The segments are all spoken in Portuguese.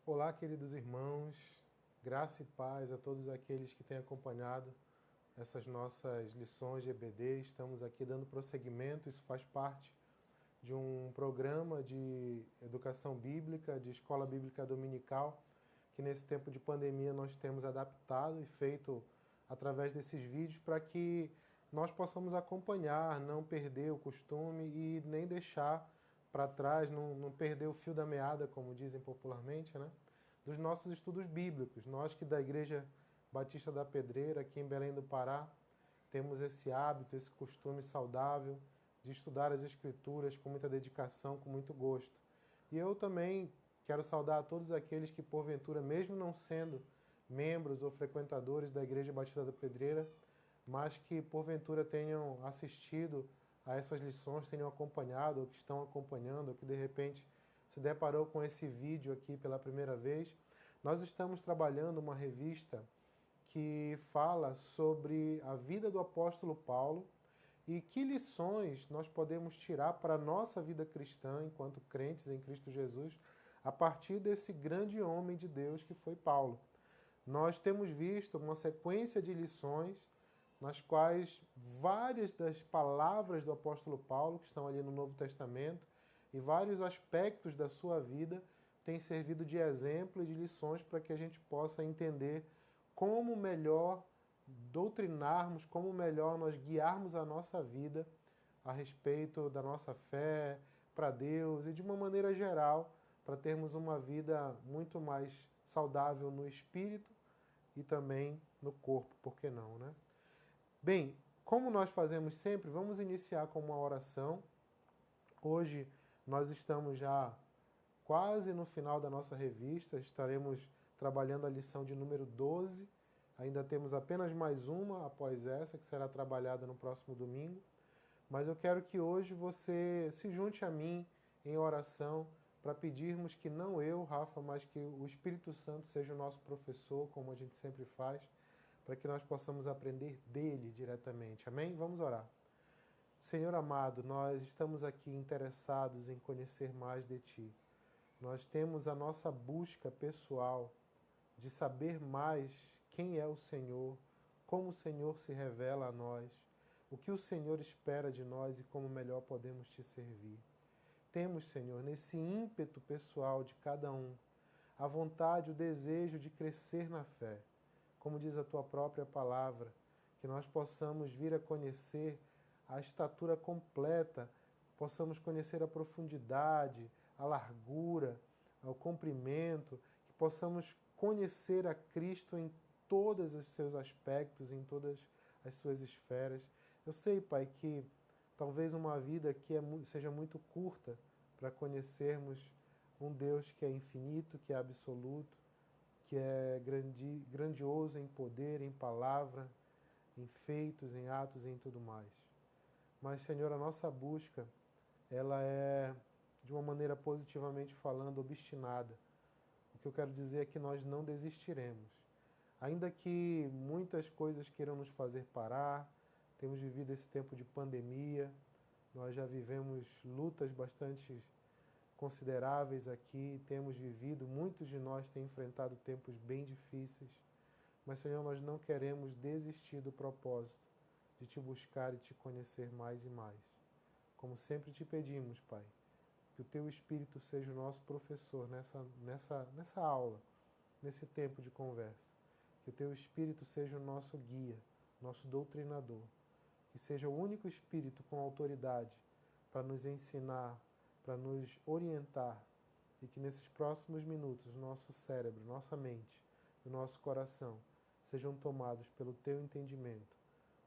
Olá, queridos irmãos, graça e paz a todos aqueles que têm acompanhado essas nossas lições de EBD. Estamos aqui dando prosseguimento, isso faz parte de um programa de educação bíblica, de escola bíblica dominical, que nesse tempo de pandemia nós temos adaptado e feito através desses vídeos para que nós possamos acompanhar, não perder o costume e nem deixar para trás, não perder o fio da meada, como dizem popularmente, né? Dos nossos estudos bíblicos. Nós que da Igreja Batista da Pedreira, aqui em Belém do Pará, temos esse hábito, esse costume saudável de estudar as Escrituras com muita dedicação, com muito gosto. E eu também quero saudar a todos aqueles que, porventura, mesmo não sendo membros ou frequentadores da Igreja Batista da Pedreira, mas que, porventura, tenham assistido a essas lições, tenham acompanhado, ou que estão acompanhando, ou que, de repente, se deparou com esse vídeo aqui pela primeira vez. Nós estamos trabalhando uma revista que fala sobre a vida do apóstolo Paulo e que lições nós podemos tirar para a nossa vida cristã, enquanto crentes em Cristo Jesus, a partir desse grande homem de Deus que foi Paulo. Nós temos visto uma sequência de lições nas quais várias das palavras do apóstolo Paulo, que estão ali no Novo Testamento, e vários aspectos da sua vida têm servido de exemplo e de lições para que a gente possa entender como melhor doutrinarmos, como melhor nós guiarmos a nossa vida a respeito da nossa fé para Deus e de uma maneira geral para termos uma vida muito mais saudável no espírito e também no corpo, por que não, né? Bem, como nós fazemos sempre, vamos iniciar com uma oração. Hoje nós estamos já quase no final da nossa revista, estaremos trabalhando a lição de número 12. Ainda temos apenas mais uma após essa, que será trabalhada no próximo domingo. Mas eu quero que hoje você se junte a mim em oração para pedirmos que não eu, Rafa, mas que o Espírito Santo seja o nosso professor, como a gente sempre faz, para que nós possamos aprender dele diretamente. Amém? Vamos orar. Senhor amado, nós estamos aqui interessados em conhecer mais de Ti. Nós temos a nossa busca pessoal de saber mais quem é o Senhor, como o Senhor se revela a nós, o que o Senhor espera de nós e como melhor podemos Te servir. Temos, Senhor, nesse ímpeto pessoal de cada um, a vontade, o desejo de crescer na fé. Como diz a Tua própria palavra, que nós possamos vir a conhecer a estatura completa, possamos conhecer a profundidade, a largura, o comprimento, que possamos conhecer a Cristo em todos os seus aspectos, em todas as suas esferas. Eu sei, Pai, que talvez uma vida que seja muito curta para conhecermos um Deus que é infinito, que é absoluto, que é grandioso em poder, em palavra, em feitos, em atos e em tudo mais. Mas, Senhor, a nossa busca, ela é, de uma maneira positivamente falando, obstinada. O que eu quero dizer é que nós não desistiremos. Ainda que muitas coisas queiram nos fazer parar, temos vivido esse tempo de pandemia, nós já vivemos lutas bastante consideráveis aqui, temos vivido, muitos de nós têm enfrentado tempos bem difíceis, mas, Senhor, nós não queremos desistir do propósito de Te buscar e Te conhecer mais e mais. Como sempre te pedimos, Pai, que o Teu Espírito seja o nosso professor nessa aula, nesse tempo de conversa. Que o Teu Espírito seja o nosso guia, nosso doutrinador. Que seja o único Espírito com autoridade para nos ensinar, para nos orientar. E que nesses próximos minutos, nosso cérebro, nossa mente e o nosso coração sejam tomados pelo Teu entendimento.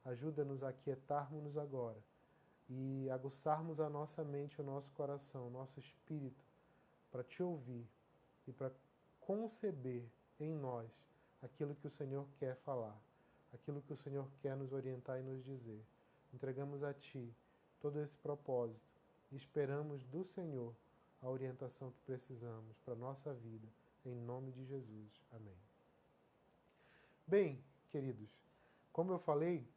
Ajuda-nos a aquietarmos-nos agora e aguçarmos a nossa mente, o nosso coração, o nosso espírito, para Te ouvir e para conceber em nós aquilo que o Senhor quer falar, aquilo que o Senhor quer nos orientar e nos dizer. Entregamos a Ti todo esse propósito e esperamos do Senhor a orientação que precisamos para a nossa vida, em nome de Jesus. Amém. Bem, queridos, como eu falei,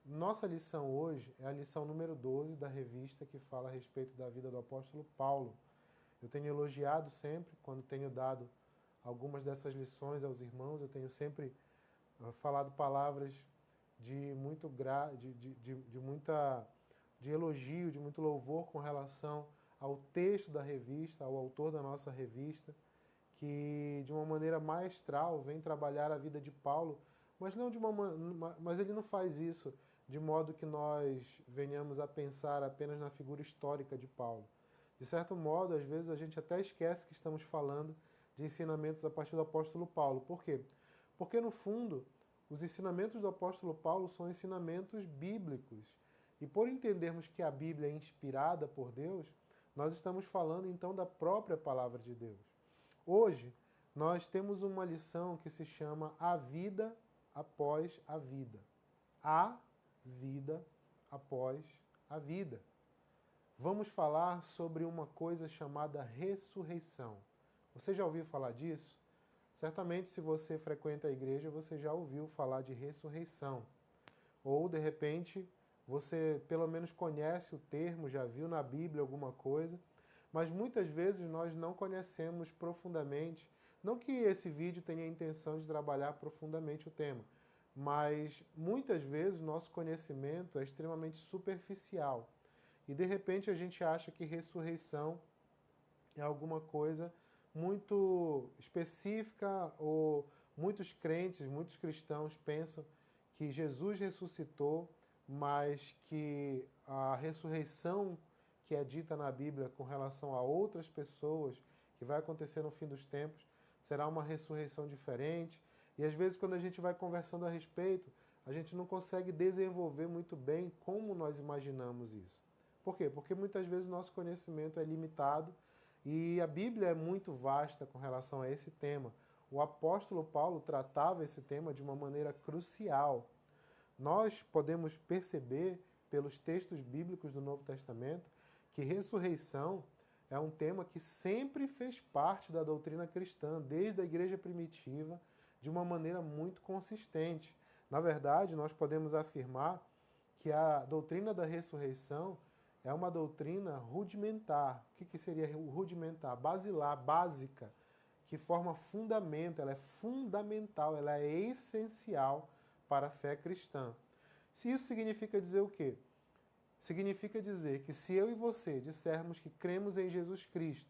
nossa lição hoje é a lição número 12 da revista que fala a respeito da vida do apóstolo Paulo. Eu tenho elogiado sempre, quando tenho dado algumas dessas lições aos irmãos. Eu tenho sempre falado palavras de muito de elogio, de muito louvor com relação ao texto da revista, ao autor da nossa revista, que de uma maneira maestral vem trabalhar a vida de Paulo, mas não de mas ele não faz isso de modo que nós venhamos a pensar apenas na figura histórica de Paulo. De certo modo, às vezes a gente até esquece que estamos falando de ensinamentos a partir do apóstolo Paulo. Por quê? Porque no fundo, os ensinamentos do apóstolo Paulo são ensinamentos bíblicos. E por entendermos que a Bíblia é inspirada por Deus, nós estamos falando então da própria palavra de Deus. Hoje, nós temos uma lição que se chama A Vida Após a Vida. A vida após a vida. Vamos falar sobre uma coisa chamada ressurreição. Você já ouviu falar disso? Certamente, se você frequenta a igreja, você já ouviu falar de ressurreição. Ou, de repente, você pelo menos conhece o termo, já viu na Bíblia alguma coisa, mas muitas vezes nós não conhecemos profundamente. Não que esse vídeo tenha a intenção de trabalhar profundamente o tema, mas muitas vezes nosso conhecimento é extremamente superficial. E de repente a gente acha que ressurreição é alguma coisa muito específica, ou muitos crentes, muitos cristãos pensam que Jesus ressuscitou, mas que a ressurreição que é dita na Bíblia com relação a outras pessoas, que vai acontecer no fim dos tempos, será uma ressurreição diferente. E às vezes quando a gente vai conversando a respeito, a gente não consegue desenvolver muito bem como nós imaginamos isso. Por quê? Porque muitas vezes o nosso conhecimento é limitado e a Bíblia é muito vasta com relação a esse tema. O apóstolo Paulo tratava esse tema de uma maneira crucial. Nós podemos perceber pelos textos bíblicos do Novo Testamento que ressurreição é um tema que sempre fez parte da doutrina cristã, desde a igreja primitiva, de uma maneira muito consistente. Na verdade, nós podemos afirmar que a doutrina da ressurreição é uma doutrina rudimentar. O que seria rudimentar? Basilar, básica, que forma fundamento, ela é fundamental, ela é essencial para a fé cristã. Se isso significa dizer o quê? Significa dizer que se eu e você dissermos que cremos em Jesus Cristo,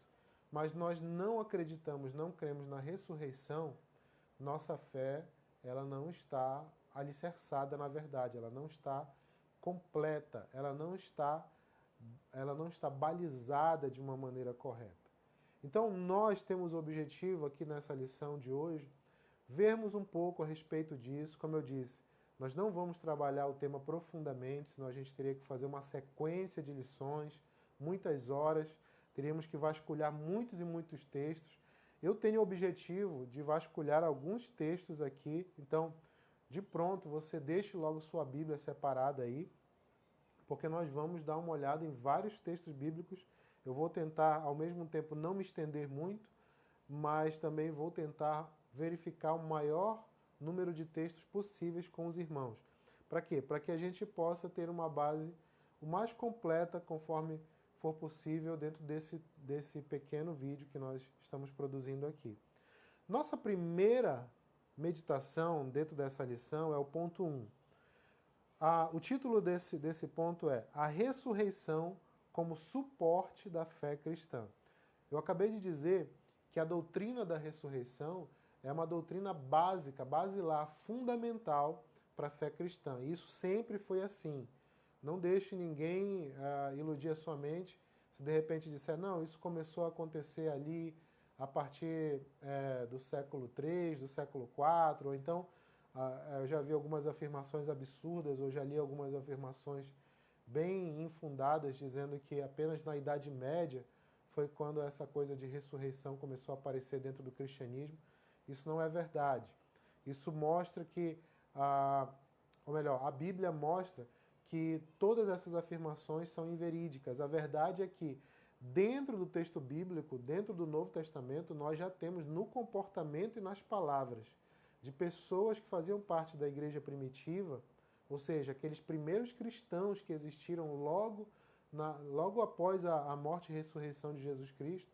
mas nós não acreditamos, não cremos na ressurreição, nossa fé ela não está alicerçada na verdade, ela não está completa, ela não está balizada de uma maneira correta. Então nós temos o objetivo aqui nessa lição de hoje, vermos um pouco a respeito disso. Como eu disse, nós não vamos trabalhar o tema profundamente, senão a gente teria que fazer uma sequência de lições, muitas horas, teríamos que vasculhar muitos e muitos textos. Eu tenho o objetivo de vasculhar alguns textos aqui, então, de pronto, você deixe logo sua Bíblia separada aí, porque nós vamos dar uma olhada em vários textos bíblicos. Eu vou tentar, ao mesmo tempo, não me estender muito, mas também vou tentar verificar o maior número de textos possíveis com os irmãos. Para quê? Para que a gente possa ter uma base o mais completa, conforme for possível, dentro desse pequeno vídeo que nós estamos produzindo aqui. Nossa primeira meditação dentro dessa lição é o ponto 1. O título desse ponto é A Ressurreição como Suporte da Fé Cristã. Eu acabei de dizer que a doutrina da ressurreição é uma doutrina básica, basilar, fundamental para a fé cristã. Isso sempre foi assim. Não deixe ninguém iludir a sua mente se de repente disser, não, isso começou a acontecer ali a partir do século III, do século IV, ou então eu já vi algumas afirmações absurdas, ou já li algumas afirmações bem infundadas, dizendo que apenas na Idade Média foi quando essa coisa de ressurreição começou a aparecer dentro do cristianismo. Isso não é verdade. Isso mostra que, ou melhor, a Bíblia mostra que todas essas afirmações são inverídicas. A verdade é que, dentro do texto bíblico, dentro do Novo Testamento, nós já temos no comportamento e nas palavras de pessoas que faziam parte da igreja primitiva, ou seja, aqueles primeiros cristãos que existiram logo após a morte e ressurreição de Jesus Cristo,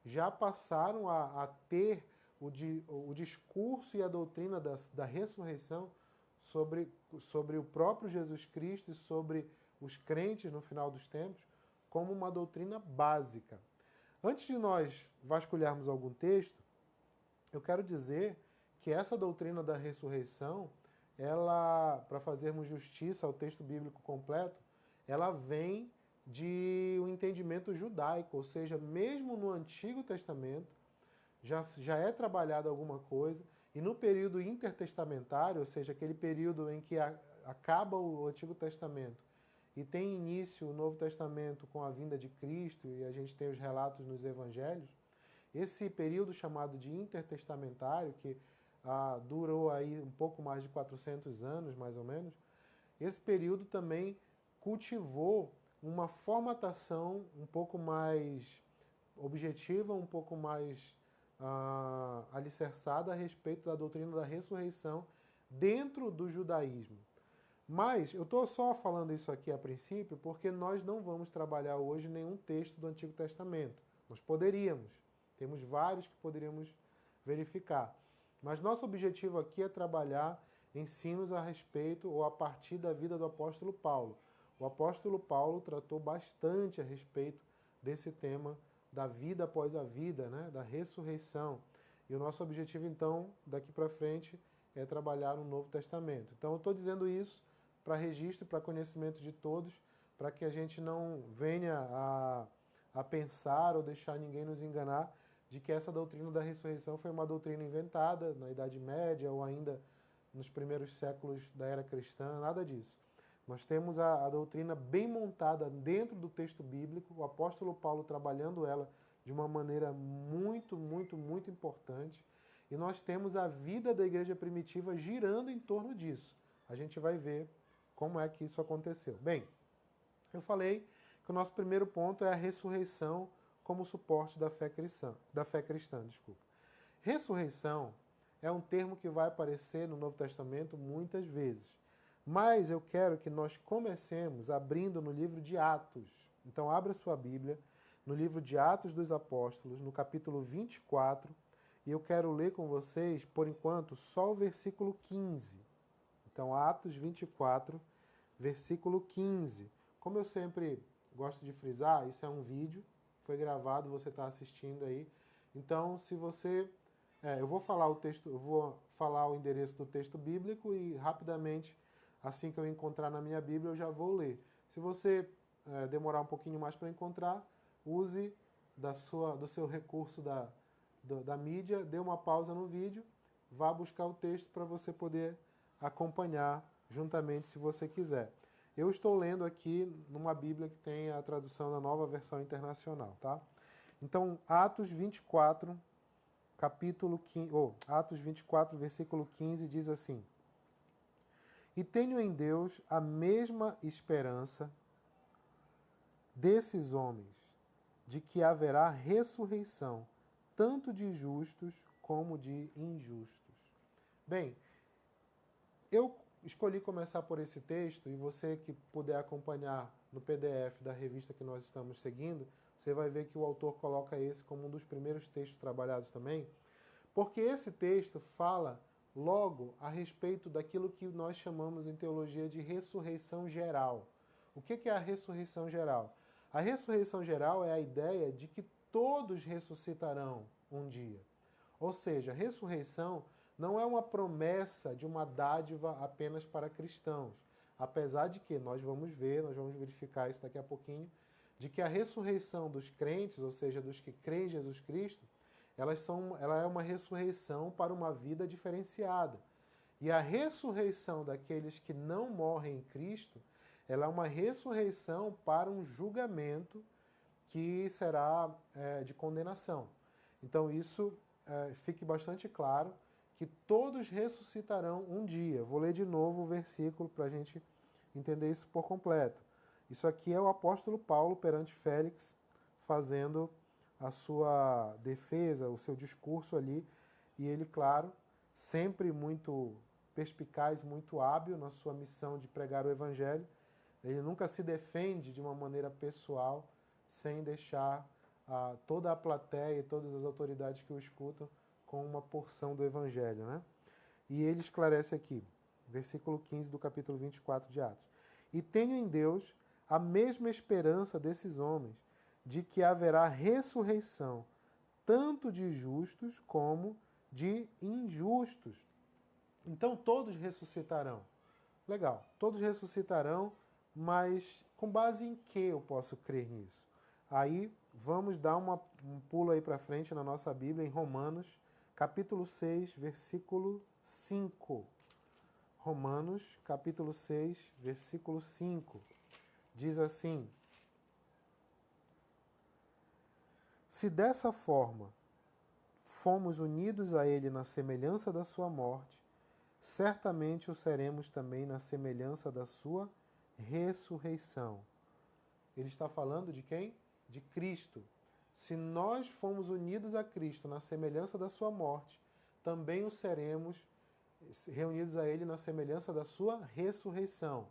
já passaram a ter o discurso e a doutrina da ressurreição sobre o próprio Jesus Cristo e sobre os crentes no final dos tempos como uma doutrina básica. Antes de nós vasculharmos algum texto, eu quero dizer que essa doutrina da ressurreição, ela, para fazermos justiça ao texto bíblico completo, ela vem de um entendimento judaico, ou seja, mesmo no Antigo Testamento, já é trabalhado alguma coisa, e no período intertestamentário, ou seja, aquele período em que acaba o Antigo Testamento e tem início o Novo Testamento com a vinda de Cristo, e a gente tem os relatos nos Evangelhos, esse período chamado de intertestamentário, que durou aí um pouco mais de 400 anos, mais ou menos, esse período também cultivou uma formatação um pouco mais objetiva, um pouco mais alicerçada a respeito da doutrina da ressurreição dentro do judaísmo. Mas eu estou só falando isso aqui a princípio porque nós não vamos trabalhar hoje nenhum texto do Antigo Testamento. Nós poderíamos, temos vários que poderíamos verificar. Mas nosso objetivo aqui é trabalhar ensinos a respeito ou a partir da vida do apóstolo Paulo. O apóstolo Paulo tratou bastante a respeito desse tema da vida após a vida, né? Da ressurreição. E o nosso objetivo, então, daqui para frente, é trabalhar no Novo Testamento. Então, eu estou dizendo isso para registro, para conhecimento de todos, para que a gente não venha a pensar ou deixar ninguém nos enganar de que essa doutrina da ressurreição foi uma doutrina inventada na Idade Média ou ainda nos primeiros séculos da era cristã, nada disso. Nós temos a doutrina bem montada dentro do texto bíblico, o apóstolo Paulo trabalhando ela de uma maneira muito, muito, muito importante, e nós temos a vida da igreja primitiva girando em torno disso. A gente vai ver como é que isso aconteceu. Bem, eu falei que o nosso primeiro ponto é a ressurreição como suporte da fé cristã. Ressurreição é um termo que vai aparecer no Novo Testamento muitas vezes. Mas eu quero que nós comecemos abrindo no livro de Atos. Então, abra sua Bíblia no livro de Atos dos Apóstolos, no capítulo 24, e eu quero ler com vocês, por enquanto, só o versículo 15. Então, Atos 24, versículo 15. Como eu sempre gosto de frisar, isso é um vídeo, foi gravado, você está assistindo aí. Então, se você... eu vou falar o texto, eu vou falar o endereço do texto bíblico e rapidamente, assim que eu encontrar na minha Bíblia, eu já vou ler. Se você demorar um pouquinho mais para encontrar, use do seu recurso da mídia, dê uma pausa no vídeo, vá buscar o texto para você poder acompanhar juntamente se você quiser. Eu estou lendo aqui numa Bíblia que tem a tradução da Nova Versão Internacional, tá? Então, Atos 24, Atos 24, versículo 15 diz assim: E tenho em Deus a mesma esperança desses homens, de que haverá ressurreição, tanto de justos como de injustos. Bem, eu escolhi começar por esse texto, e você que puder acompanhar no PDF da revista que nós estamos seguindo, você vai ver que o autor coloca esse como um dos primeiros textos trabalhados também, porque esse texto fala logo a respeito daquilo que nós chamamos em teologia de ressurreição geral. O que é a ressurreição geral? A ressurreição geral é a ideia de que todos ressuscitarão um dia. Ou seja, a ressurreição não é uma promessa de uma dádiva apenas para cristãos. Apesar de que nós vamos verificar isso daqui a pouquinho, de que a ressurreição dos crentes, ou seja, dos que creem em Jesus Cristo, ela é uma ressurreição para uma vida diferenciada. E a ressurreição daqueles que não morrem em Cristo, ela é uma ressurreição para um julgamento que será de condenação. Então isso fique bastante claro, que todos ressuscitarão um dia. Vou ler de novo o versículo para a gente entender isso por completo. Isso aqui é o apóstolo Paulo perante Félix, fazendo a sua defesa, o seu discurso ali, e ele, claro, sempre muito perspicaz, muito hábil na sua missão de pregar o evangelho. Ele nunca se defende de uma maneira pessoal, sem deixar toda a plateia e todas as autoridades que o escutam com uma porção do Evangelho, né? E ele esclarece aqui, versículo 15 do capítulo 24 de Atos. E tenho em Deus a mesma esperança desses homens, de que haverá ressurreição, tanto de justos como de injustos. Então todos ressuscitarão. Legal, todos ressuscitarão, mas com base em que eu posso crer nisso? Aí vamos dar um pulo aí para frente na nossa Bíblia, em Romanos, capítulo 6, versículo 5. Romanos, capítulo 6, versículo 5. Diz assim: se dessa forma fomos unidos a ele na semelhança da sua morte, certamente o seremos também na semelhança da sua ressurreição. Ele está falando de quem? De Cristo. Se nós fomos unidos a Cristo na semelhança da sua morte, também o seremos reunidos a ele na semelhança da sua ressurreição.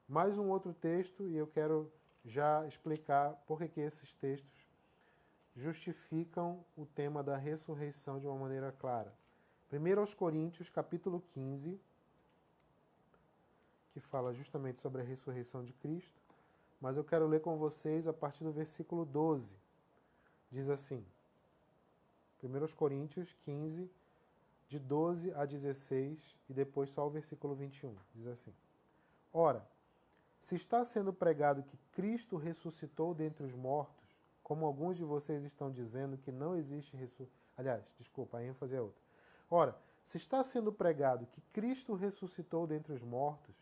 Mais um outro texto, e eu quero já explicar por que esses textos justificam o tema da ressurreição de uma maneira clara. 1 aos Coríntios, capítulo 15, que fala justamente sobre a ressurreição de Cristo, mas eu quero ler com vocês a partir do versículo 12. Diz assim, 1 aos Coríntios 15, de 12 a 16, e depois só o versículo 21. Diz assim: ora, se está sendo pregado que Cristo ressuscitou dentre os mortos, como alguns de vocês estão dizendo que não existe ressurreição. Aliás, desculpa, a ênfase é outra. Ora, se está sendo pregado que Cristo ressuscitou dentre os mortos,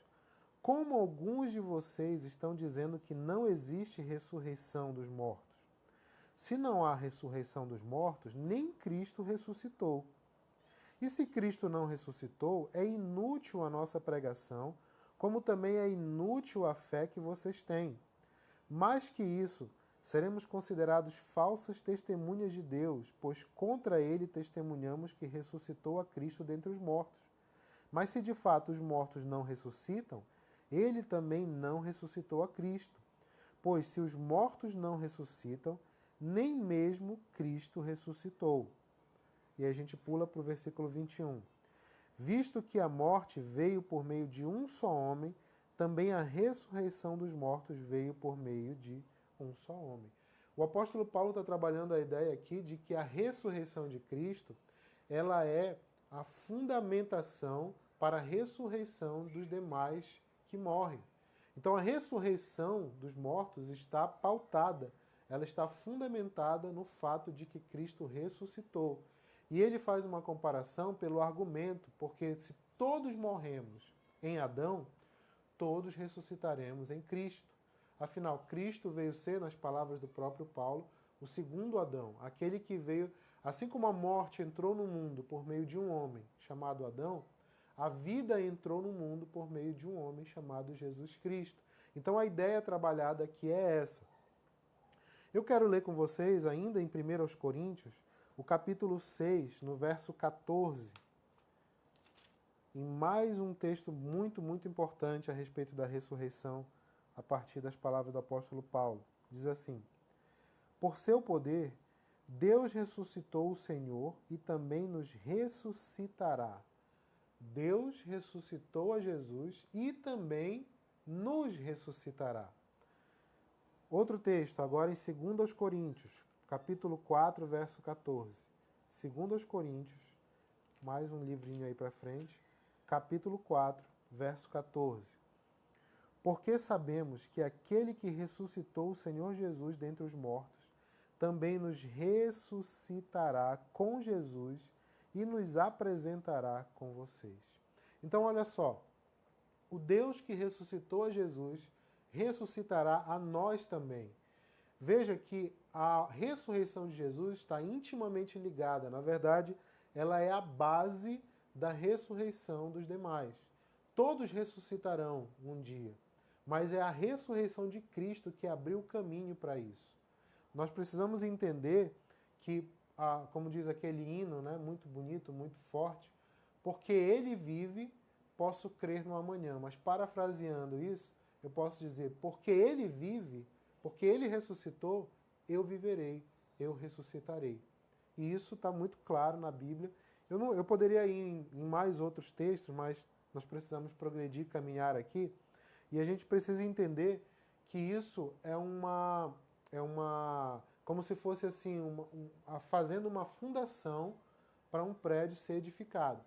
como alguns de vocês estão dizendo que não existe ressurreição dos mortos? Se não há ressurreição dos mortos, nem Cristo ressuscitou. E se Cristo não ressuscitou, é inútil a nossa pregação, como também é inútil a fé que vocês têm. Mais que isso, seremos considerados falsas testemunhas de Deus, pois contra ele testemunhamos que ressuscitou a Cristo dentre os mortos. Mas se de fato os mortos não ressuscitam, ele também não ressuscitou a Cristo. Pois se os mortos não ressuscitam, nem mesmo Cristo ressuscitou. E aí a gente pula para o versículo 21. Visto que a morte veio por meio de um só homem, também a ressurreição dos mortos veio por meio de um só homem. O apóstolo Paulo está trabalhando a ideia aqui de que a ressurreição de Cristo, ela é a fundamentação para a ressurreição dos demais que morrem. Então a ressurreição dos mortos está pautada, ela está fundamentada no fato de que Cristo ressuscitou. E ele faz uma comparação pelo argumento, porque se todos morremos em Adão, todos ressuscitaremos em Cristo. Afinal, Cristo veio ser, nas palavras do próprio Paulo, o segundo Adão, aquele que veio, assim como a morte entrou no mundo por meio de um homem chamado Adão, a vida entrou no mundo por meio de um homem chamado Jesus Cristo. Então a ideia trabalhada aqui é essa. Eu quero ler com vocês, ainda em 1 aos Coríntios, o capítulo 6, no verso 14, em mais um texto muito importante a respeito da ressurreição, a partir das palavras do apóstolo Paulo. Diz assim: por seu poder, Deus ressuscitou o Senhor e também nos ressuscitará. Deus ressuscitou a Jesus e também nos ressuscitará. Outro texto, agora em 2 aos Coríntios, capítulo 4, verso 14. 2 aos Coríntios, mais um livrinho aí para frente, capítulo 4, verso 14. Porque sabemos que aquele que ressuscitou o Senhor Jesus dentre os mortos, também nos ressuscitará com Jesus e nos apresentará com vocês. Então, olha só, o Deus que ressuscitou a Jesus ressuscitará a nós também. Veja que a ressurreição de Jesus está intimamente ligada, na verdade, ela é a base da ressurreição dos demais. Todos ressuscitarão um dia, mas é a ressurreição de Cristo que abriu o caminho para isso. Nós precisamos entender que, como diz aquele hino, né, muito bonito, muito forte, porque ele vive, posso crer no amanhã. Mas parafraseando isso, eu posso dizer, porque ele vive, porque ele ressuscitou, eu viverei, eu ressuscitarei. E isso está muito claro na Bíblia. Eu poderia ir em mais outros textos, mas nós precisamos progredir, caminhar aqui. E a gente precisa entender que isso como se fosse assim, fazendo uma fundação para um prédio ser edificado.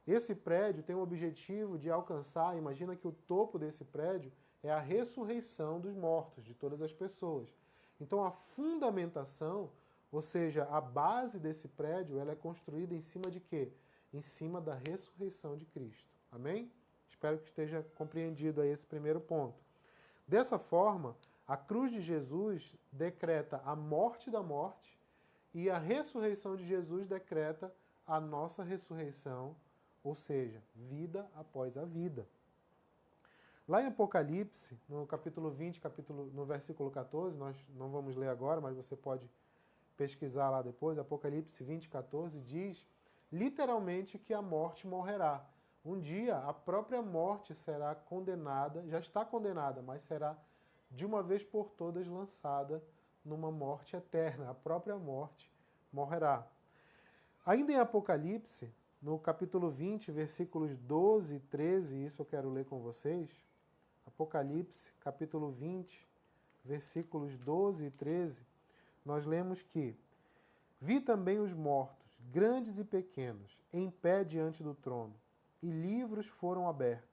Esse prédio tem o objetivo de alcançar, imagina que o topo desse prédio é a ressurreição dos mortos, de todas as pessoas. Então a fundamentação, ou seja, a base desse prédio, ela é construída em cima de quê? Em cima da ressurreição de Cristo. Amém? Espero que esteja compreendido aí esse primeiro ponto. Dessa forma, a cruz de Jesus decreta a morte da morte e a ressurreição de Jesus decreta a nossa ressurreição, ou seja, vida após a vida. Lá em Apocalipse, no capítulo 20, no versículo 14, nós não vamos ler agora, mas você pode pesquisar lá depois, Apocalipse 20, 14, diz literalmente que a morte morrerá. Um dia a própria morte será condenada, já está condenada, mas será de uma vez por todas lançada numa morte eterna. A própria morte morrerá. Ainda em Apocalipse, no capítulo 20, versículos 12 e 13, isso eu quero ler com vocês. Apocalipse, capítulo 20, versículos 12 e 13, nós lemos que vi também os mortos, grandes e pequenos, em pé diante do trono, e livros foram abertos.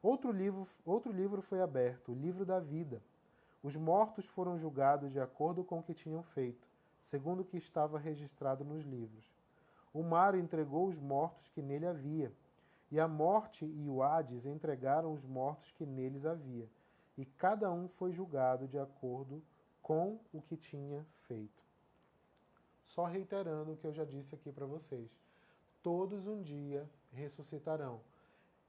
Outro livro foi aberto, o livro da vida. Os mortos foram julgados de acordo com o que tinham feito, segundo o que estava registrado nos livros. O mar entregou os mortos que nele havia, e a morte e o Hades entregaram os mortos que neles havia, e cada um foi julgado de acordo com o que tinha feito. Só reiterando o que eu já disse aqui para vocês. Todos um dia ressuscitarão.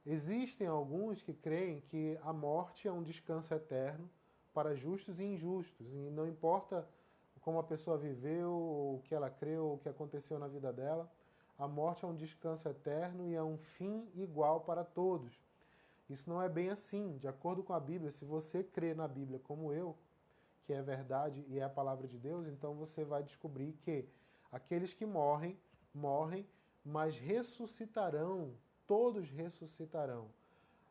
Existem alguns que creem que a morte é um descanso eterno para justos e injustos, e não importa como a pessoa viveu, o que ela creu, o que aconteceu na vida dela, a morte é um descanso eterno e é um fim igual para todos. Isso não é bem assim. De acordo com a Bíblia, se você crê na Bíblia como eu, que é verdade e é a palavra de Deus, então você vai descobrir que aqueles que morrem, morrem, mas ressuscitarão, todos ressuscitarão.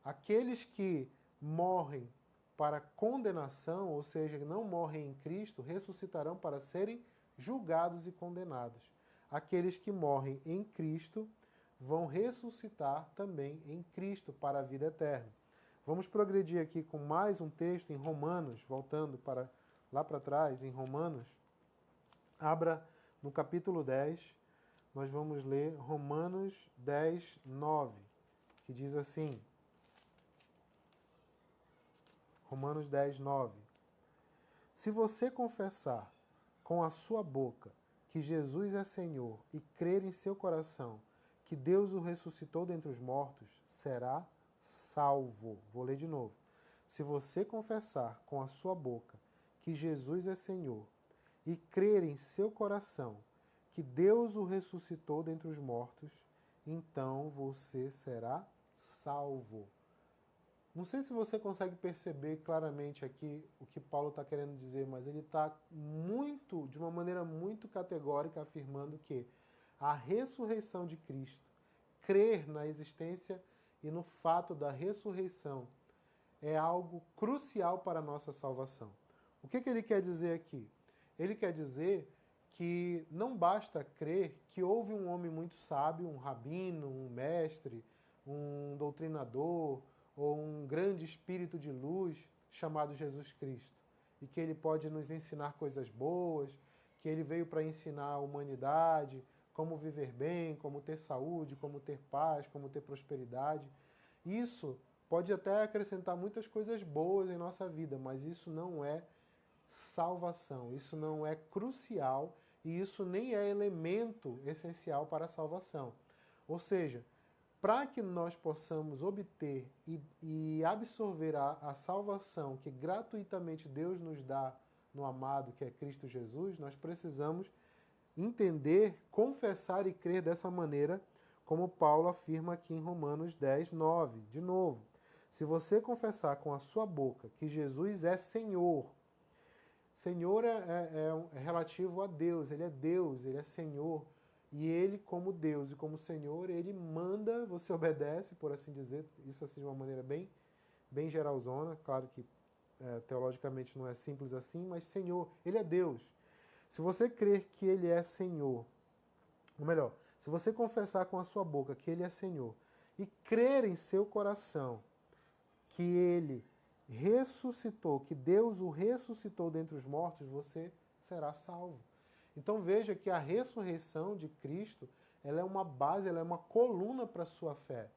Aqueles que morrem para condenação, ou seja, não morrem em Cristo, ressuscitarão para serem julgados e condenados. Aqueles que morrem em Cristo vão ressuscitar também em Cristo para a vida eterna. Vamos progredir aqui com mais um texto em Romanos, voltando para lá para trás, em Romanos. Abra no capítulo 10, nós vamos ler Romanos 10, 9, que diz assim, Romanos 10, 9. Se você confessar com a sua boca que Jesus é Senhor e crer em seu coração que Deus o ressuscitou dentre os mortos, será salvo. Vou ler de novo. Se você confessar com a sua boca que Jesus é Senhor e crer em seu coração que Deus o ressuscitou dentre os mortos, então você será salvo. Não sei se você consegue perceber claramente aqui o que Paulo está querendo dizer, mas ele está de uma maneira muito categórica, afirmando que a ressurreição de Cristo, crer na existência e no fato da ressurreição, é algo crucial para a nossa salvação. O que ele quer dizer aqui? Ele quer dizer que não basta crer que houve um homem muito sábio, um rabino, um mestre, um doutrinador, ou um grande espírito de luz chamado Jesus Cristo, e que ele pode nos ensinar coisas boas, que ele veio para ensinar a humanidade como viver bem, como ter saúde, como ter paz, como ter prosperidade. Isso pode até acrescentar muitas coisas boas em nossa vida, mas isso não é salvação, isso não é crucial e isso nem é elemento essencial para a salvação. Ou seja, para que nós possamos obter e absorver a salvação que gratuitamente Deus nos dá no amado, que é Cristo Jesus, nós precisamos entender, confessar e crer dessa maneira, como Paulo afirma aqui em Romanos 10, 9. De novo, se você confessar com a sua boca que Jesus é Senhor, Senhor é relativo a Deus, Ele é Senhor. E Ele, como Deus e como Senhor, Ele manda, você obedece, por assim dizer, isso assim de uma maneira bem geralzona, claro que teologicamente não é simples assim, mas Senhor, Ele é Deus. Se você crer que Ele é Senhor, ou melhor, se você confessar com a sua boca que Ele é Senhor e crer em seu coração que Ele ressuscitou, que Deus o ressuscitou dentre os mortos, você será salvo. Então veja que a ressurreição de Cristo, ela é uma base, ela é uma coluna para a sua fé.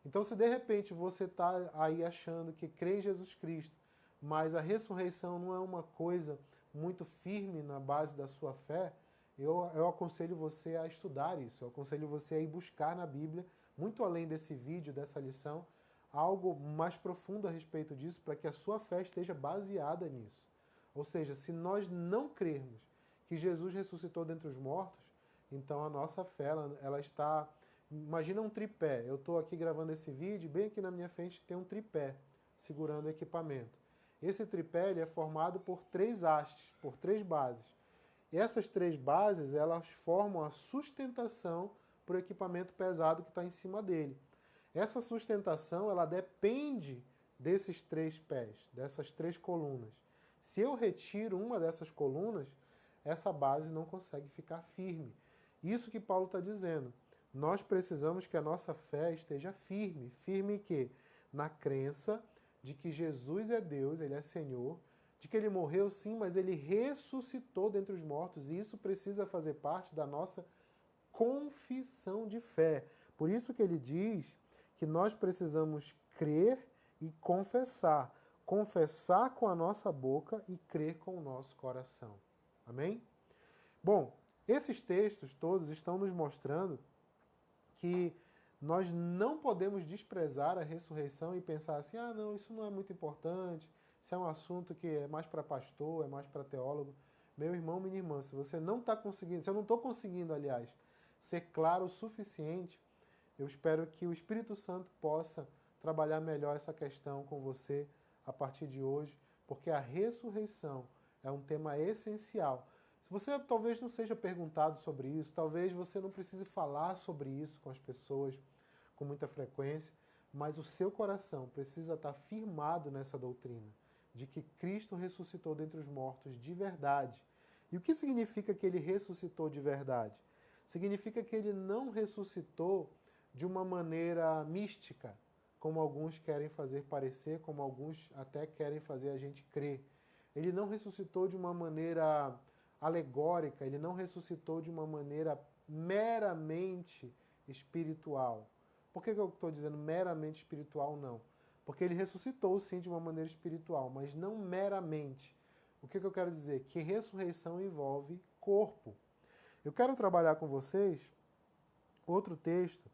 Então se de repente você está aí achando que crê em Jesus Cristo, mas a ressurreição não é uma coisa muito firme na base da sua fé, eu aconselho você a estudar isso, eu aconselho você a ir buscar na Bíblia, muito além desse vídeo, dessa lição, algo mais profundo a respeito disso, para que a sua fé esteja baseada nisso. Ou seja, se nós não crermos que Jesus ressuscitou dentre os mortos, então a nossa fé ela está... Imagina um tripé, eu estou aqui gravando esse vídeo, bem aqui na minha frente tem um tripé segurando o equipamento. Esse tripé ele é formado por 3 hastes, por 3 bases. E essas 3 bases, elas formam a sustentação para o equipamento pesado que está em cima dele. Essa sustentação, ela depende desses 3 pés, dessas 3 colunas. Se eu retiro uma dessas colunas, essa base não consegue ficar firme. Isso que Paulo está dizendo. Nós precisamos que a nossa fé esteja firme. Firme em quê? Na crença de que Jesus é Deus, Ele é Senhor, de que Ele morreu sim, mas Ele ressuscitou dentre os mortos, e isso precisa fazer parte da nossa confissão de fé. Por isso que ele diz que nós precisamos crer e confessar. Confessar com a nossa boca e crer com o nosso coração. Amém? Bom, esses textos todos estão nos mostrando que nós não podemos desprezar a ressurreição e pensar assim, ah não, isso não é muito importante, isso é um assunto que é mais para pastor, é mais para teólogo. Meu irmão, minha irmã, se você não está conseguindo, se eu não estou conseguindo, aliás, ser claro o suficiente, eu espero que o Espírito Santo possa trabalhar melhor essa questão com você a partir de hoje, porque a ressurreição é um tema essencial. Se você talvez não seja perguntado sobre isso, talvez você não precise falar sobre isso com as pessoas com muita frequência, mas o seu coração precisa estar firmado nessa doutrina, de que Cristo ressuscitou dentre os mortos de verdade. E o que significa que ele ressuscitou de verdade? Significa que ele não ressuscitou de uma maneira mística, como alguns querem fazer parecer, como alguns até querem fazer a gente crer. Ele não ressuscitou de uma maneira alegórica, ele não ressuscitou de uma maneira meramente espiritual. Por que eu estou dizendo meramente espiritual? Não. Porque ele ressuscitou sim de uma maneira espiritual, mas não meramente. O que eu quero dizer? Que ressurreição envolve corpo. Eu quero trabalhar com vocês outro texto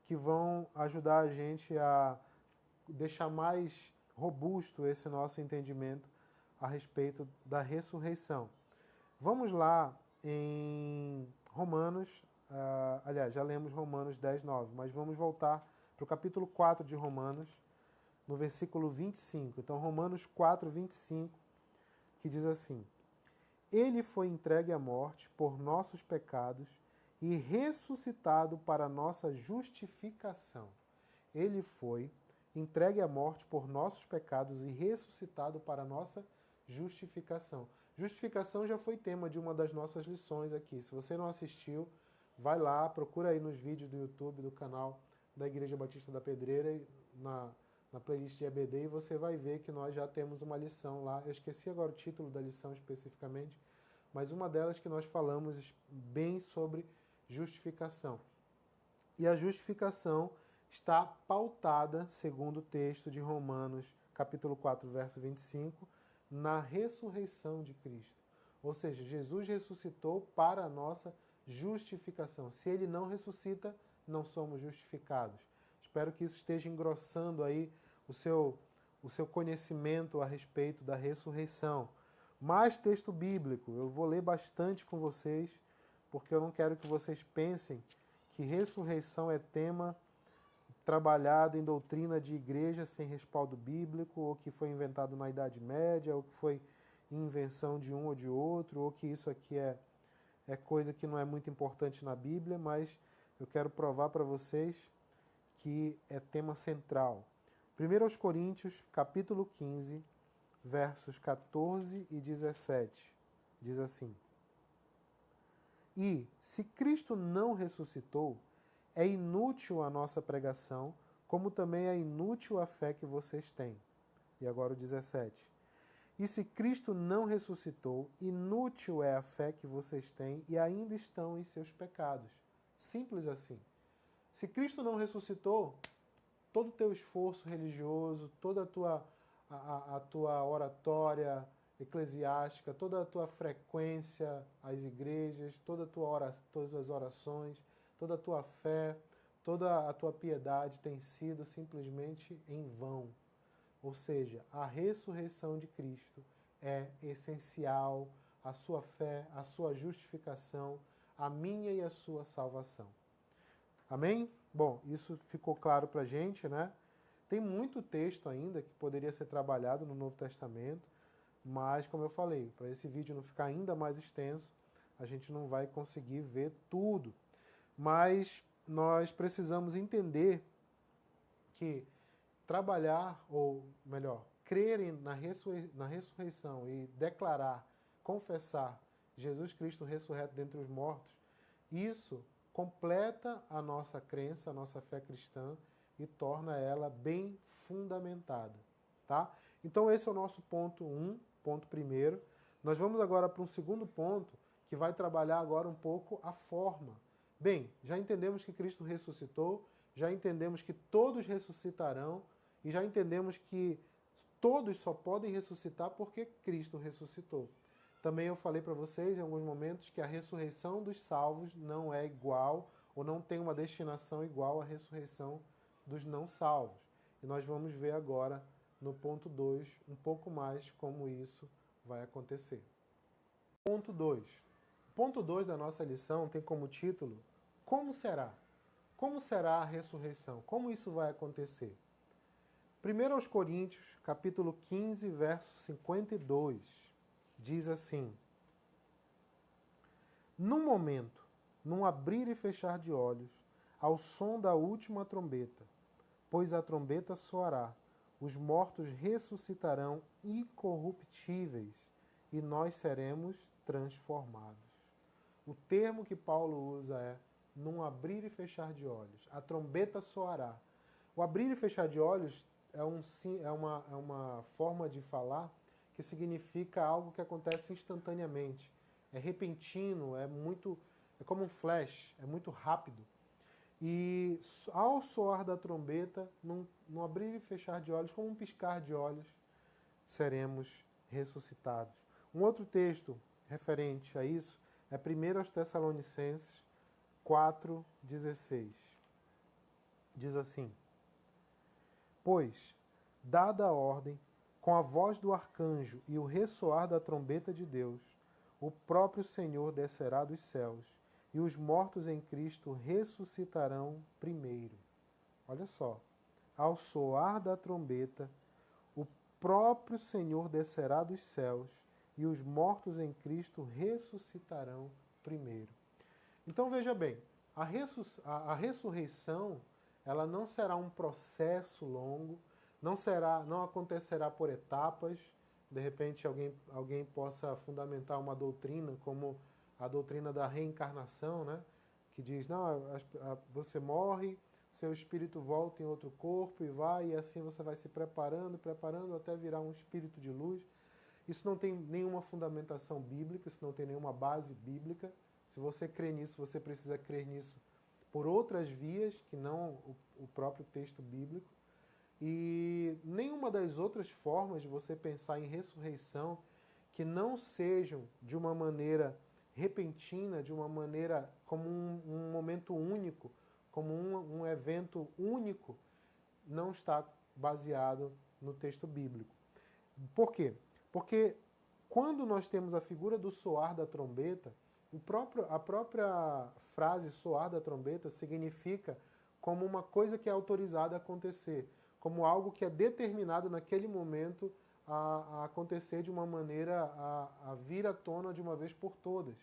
que vão ajudar a gente a deixar mais robusto esse nosso entendimento a respeito da ressurreição. Vamos lá em Romanos, aliás, já lemos Romanos 10, 9, mas vamos voltar para o capítulo 4 de Romanos, no versículo 25. Então, Romanos 4, 25, que diz assim: Ele foi entregue à morte por nossos pecados e ressuscitado para nossa justificação. Ele foi entregue à morte por nossos pecados e ressuscitado para nossa justificação. Justificação já foi tema de uma das nossas lições aqui. Se você não assistiu, vai lá, procura aí nos vídeos do YouTube, do canal da Igreja Batista da Pedreira, na playlist de EBD, e você vai ver que nós já temos uma lição lá. Eu esqueci agora o título da lição especificamente, mas uma delas que nós falamos bem sobre justificação. E a justificação está pautada, segundo o texto de Romanos, capítulo 4, verso 25, na ressurreição de Cristo. Ou seja, Jesus ressuscitou para a nossa justificação. Se ele não ressuscita, não somos justificados. Espero que isso esteja engrossando aí o seu conhecimento a respeito da ressurreição. Mais texto bíblico, eu vou ler bastante com vocês, porque eu não quero que vocês pensem que ressurreição é tema trabalhado em doutrina de igreja sem respaldo bíblico, ou que foi inventado na Idade Média, ou que foi invenção de um ou de outro, ou que isso aqui é coisa que não é muito importante na Bíblia, mas eu quero provar para vocês que é tema central. 1 Coríntios, capítulo 15, versos 14 e 17, diz assim: E, se Cristo não ressuscitou, é inútil a nossa pregação, como também é inútil a fé que vocês têm. E agora o 17. E se Cristo não ressuscitou, inútil é a fé que vocês têm e ainda estão em seus pecados. Simples assim. Se Cristo não ressuscitou, todo o teu esforço religioso, toda a tua oratória eclesiástica, toda a tua frequência às igrejas, todas as orações, toda a tua fé, toda a tua piedade tem sido simplesmente em vão. Ou seja, a ressurreição de Cristo é essencial à sua fé, à sua justificação, à minha e à sua salvação. Amém? Bom, isso ficou claro para a gente, né? Tem muito texto ainda que poderia ser trabalhado no Novo Testamento, mas, como eu falei, para esse vídeo não ficar ainda mais extenso, a gente não vai conseguir ver tudo. Mas nós precisamos entender que trabalhar, ou melhor, crer na ressurreição e declarar, confessar Jesus Cristo ressurreto dentre os mortos, isso completa a nossa crença, a nossa fé cristã e torna ela bem fundamentada, tá? Então esse é o nosso ponto 1, ponto primeiro. Nós vamos agora para um segundo ponto, que vai trabalhar agora um pouco a forma. Bem, já entendemos que Cristo ressuscitou, já entendemos que todos ressuscitarão, e já entendemos que todos só podem ressuscitar porque Cristo ressuscitou. Também eu falei para vocês em alguns momentos que a ressurreição dos salvos não é igual ou não tem uma destinação igual à ressurreição dos não salvos. E nós vamos ver agora no ponto 2 um pouco mais como isso vai acontecer. Ponto 2. Ponto 2 da nossa lição tem como título: Como será? Como será a ressurreição? Como isso vai acontecer? 1 Coríntios, capítulo 15, verso 52, diz assim: Num momento, num abrir e fechar de olhos, ao som da última trombeta, pois a trombeta soará, os mortos ressuscitarão incorruptíveis e nós seremos transformados. O termo que Paulo usa é num abrir e fechar de olhos. A trombeta soará. O abrir e fechar de olhos é uma forma de falar que significa algo que acontece instantaneamente. É repentino, é como um flash, é muito rápido. E ao soar da trombeta, num abrir e fechar de olhos, como um piscar de olhos, seremos ressuscitados. Um outro texto referente a isso é 1 Tessalonicenses 4,16. Diz assim: Pois, dada a ordem, com a voz do arcanjo e o ressoar da trombeta de Deus, o próprio Senhor descerá dos céus, e os mortos em Cristo ressuscitarão primeiro. Olha só, ao soar da trombeta, o próprio Senhor descerá dos céus, e os mortos em Cristo ressuscitarão primeiro. Então veja bem, a ressurreição, ela não será um processo longo, não acontecerá por etapas. De repente alguém possa fundamentar uma doutrina como a doutrina da reencarnação, né? Que diz, não, você morre, seu espírito volta em outro corpo e vai, e assim você vai se preparando até virar um espírito de luz. Isso não tem nenhuma fundamentação bíblica, isso não tem nenhuma base bíblica. Se você crê nisso, você precisa crer nisso por outras vias, que não o próprio texto bíblico. E nenhuma das outras formas de você pensar em ressurreição que não sejam de uma maneira repentina, de uma maneira como um momento único, como um evento único, não está baseado no texto bíblico. Por quê? Porque quando nós temos a figura do soar da trombeta, a própria frase soar da trombeta significa como uma coisa que é autorizada a acontecer, como algo que é determinado naquele momento a acontecer de uma maneira a vir à tona de uma vez por todas.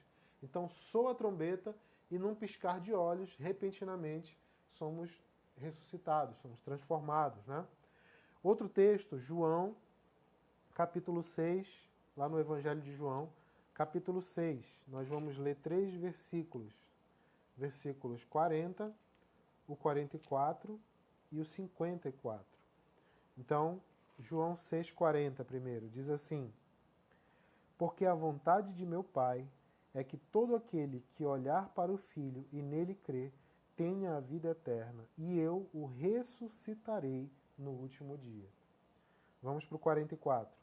Então soa a trombeta e num piscar de olhos, repentinamente, somos ressuscitados, somos transformados, né? Outro texto, João, capítulo 6, lá no Evangelho de João, capítulo 6. Nós vamos ler 3 versículos. Versículos 40, o 44 e o 54. Então, João 6,40 primeiro, diz assim: Porque a vontade de meu Pai é que todo aquele que olhar para o Filho e nele crer, tenha a vida eterna, e eu o ressuscitarei no último dia. Vamos para o 44.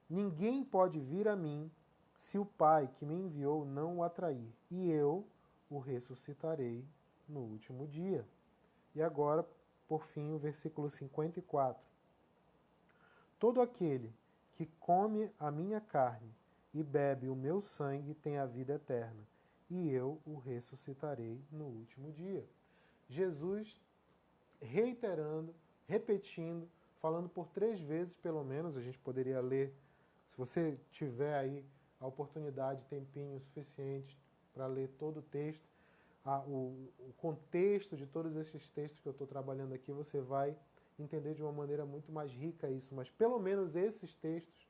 Ninguém pode vir a mim se o Pai que me enviou não o atrair, e eu o ressuscitarei no último dia. E agora, por fim, o versículo 54. Todo aquele que come a minha carne e bebe o meu sangue tem a vida eterna, e eu o ressuscitarei no último dia. Jesus reiterando, repetindo, falando por 3 vezes pelo menos, a gente poderia ler, se você tiver aí a oportunidade, tempinho suficiente para ler todo o texto, o contexto de todos esses textos que eu estou trabalhando aqui, você vai entender de uma maneira muito mais rica isso, mas pelo menos esses textos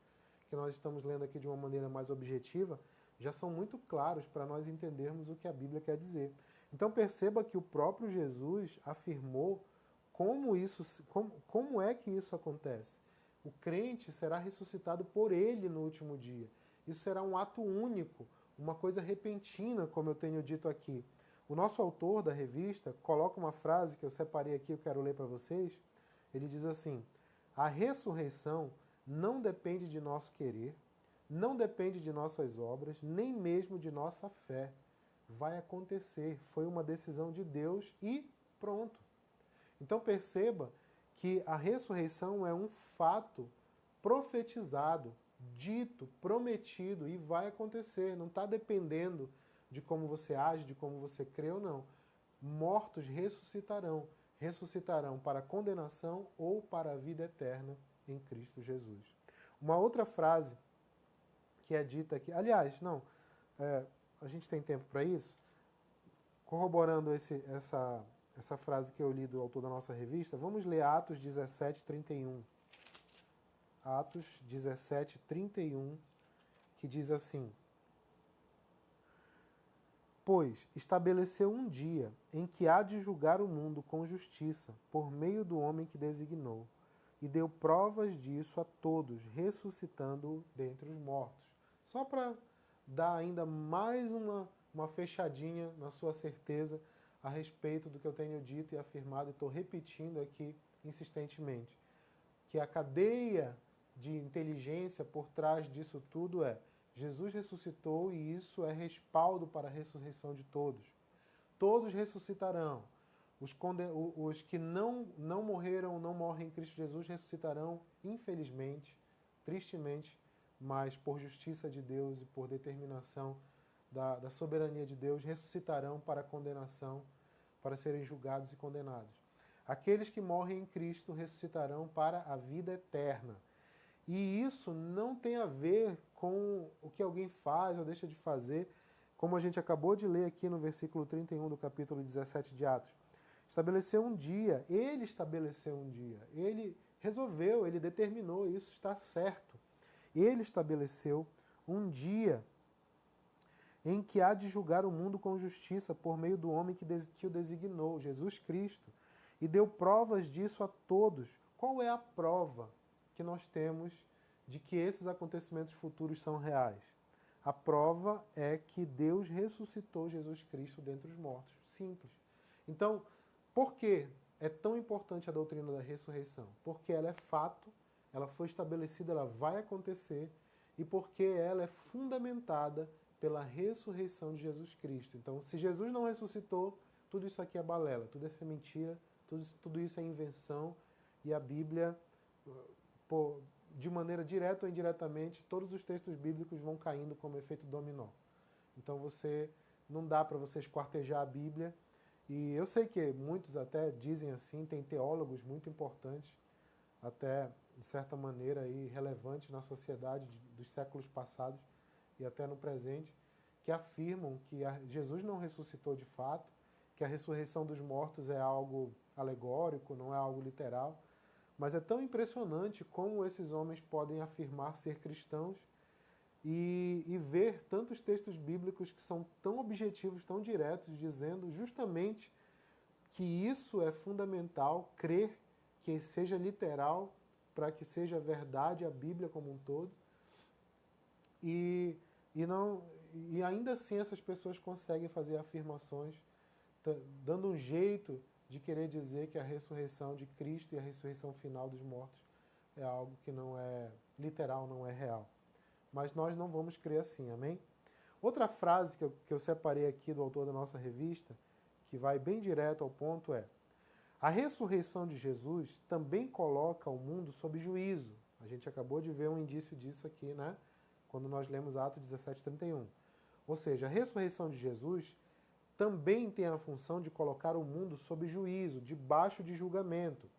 que nós estamos lendo aqui de uma maneira mais objetiva, já são muito claros para nós entendermos o que a Bíblia quer dizer. Então perceba que o próprio Jesus afirmou como é que isso acontece. O crente será ressuscitado por ele no último dia. Isso será um ato único, uma coisa repentina, como eu tenho dito aqui. O nosso autor da revista coloca uma frase que eu separei aqui, eu quero ler para vocês. Ele diz assim: a ressurreição não depende de nosso querer, não depende de nossas obras, nem mesmo de nossa fé. Vai acontecer, foi uma decisão de Deus e pronto. Então perceba que a ressurreição é um fato profetizado, dito, prometido e vai acontecer. Não está dependendo de como você age, de como você crê ou não. Mortos ressuscitarão. Ressuscitarão para a condenação ou para a vida eterna em Cristo Jesus. Uma outra frase que é dita aqui, aliás, não, a gente tem tempo para isso? Corroborando essa frase que eu li do autor da nossa revista, vamos ler Atos 17, 31. Atos 17, 31, que diz assim: Pois estabeleceu um dia em que há de julgar o mundo com justiça, por meio do homem que designou, e deu provas disso a todos, ressuscitando-o dentre os mortos. Só para dar ainda mais uma fechadinha na sua certeza a respeito do que eu tenho dito e afirmado, e estou repetindo aqui insistentemente, que a cadeia de inteligência por trás disso tudo é: Jesus ressuscitou e isso é respaldo para a ressurreição de todos. Todos ressuscitarão. Os que não morreram, não morrem em Cristo Jesus, ressuscitarão, infelizmente, tristemente, mas por justiça de Deus e por determinação da soberania de Deus, ressuscitarão para a condenação, para serem julgados e condenados. Aqueles que morrem em Cristo ressuscitarão para a vida eterna. E isso não tem a ver com o que alguém faz ou deixa de fazer, como a gente acabou de ler aqui no versículo 31 do capítulo 17 de Atos. Estabeleceu um dia, ele estabeleceu um dia, ele resolveu, ele determinou, isso está certo. Ele estabeleceu um dia em que há de julgar o mundo com justiça por meio do homem que o designou, Jesus Cristo, e deu provas disso a todos. Qual é a prova que nós temos de que esses acontecimentos futuros são reais? A prova é que Deus ressuscitou Jesus Cristo dentre os mortos. Simples. Então, por que é tão importante a doutrina da ressurreição? Porque ela é fato, ela foi estabelecida, ela vai acontecer, e porque ela é fundamentada pela ressurreição de Jesus Cristo. Então, se Jesus não ressuscitou, tudo isso aqui é balela, tudo isso é mentira, tudo isso é invenção, e a Bíblia, de maneira direta ou indiretamente, todos os textos bíblicos vão caindo como efeito dominó. Então não dá para você esquartejar a Bíblia, e eu sei que muitos até dizem assim, tem teólogos muito importantes até, de certa maneira, aí, relevantes na sociedade dos séculos passados e até no presente, que afirmam que Jesus não ressuscitou de fato, que a ressurreição dos mortos é algo alegórico, não é algo literal. Mas é tão impressionante como esses homens podem afirmar ser cristãos e ver tantos textos bíblicos que são tão objetivos, tão diretos, dizendo justamente que isso é fundamental, crer que seja literal, para que seja verdade a Bíblia como um todo. E, não, e ainda assim essas pessoas conseguem fazer afirmações dando um jeito de querer dizer que a ressurreição de Cristo e a ressurreição final dos mortos é algo que não é literal, não é real. Mas nós não vamos crer assim, amém? Outra frase que eu separei aqui do autor da nossa revista, que vai bem direto ao ponto, é: a ressurreição de Jesus também coloca o mundo sob juízo. A gente acabou de ver um indício disso aqui, né? Quando nós lemos Atos 17:31. Ou seja, a ressurreição de Jesus também tem a função de colocar o mundo sob juízo, debaixo de julgamento.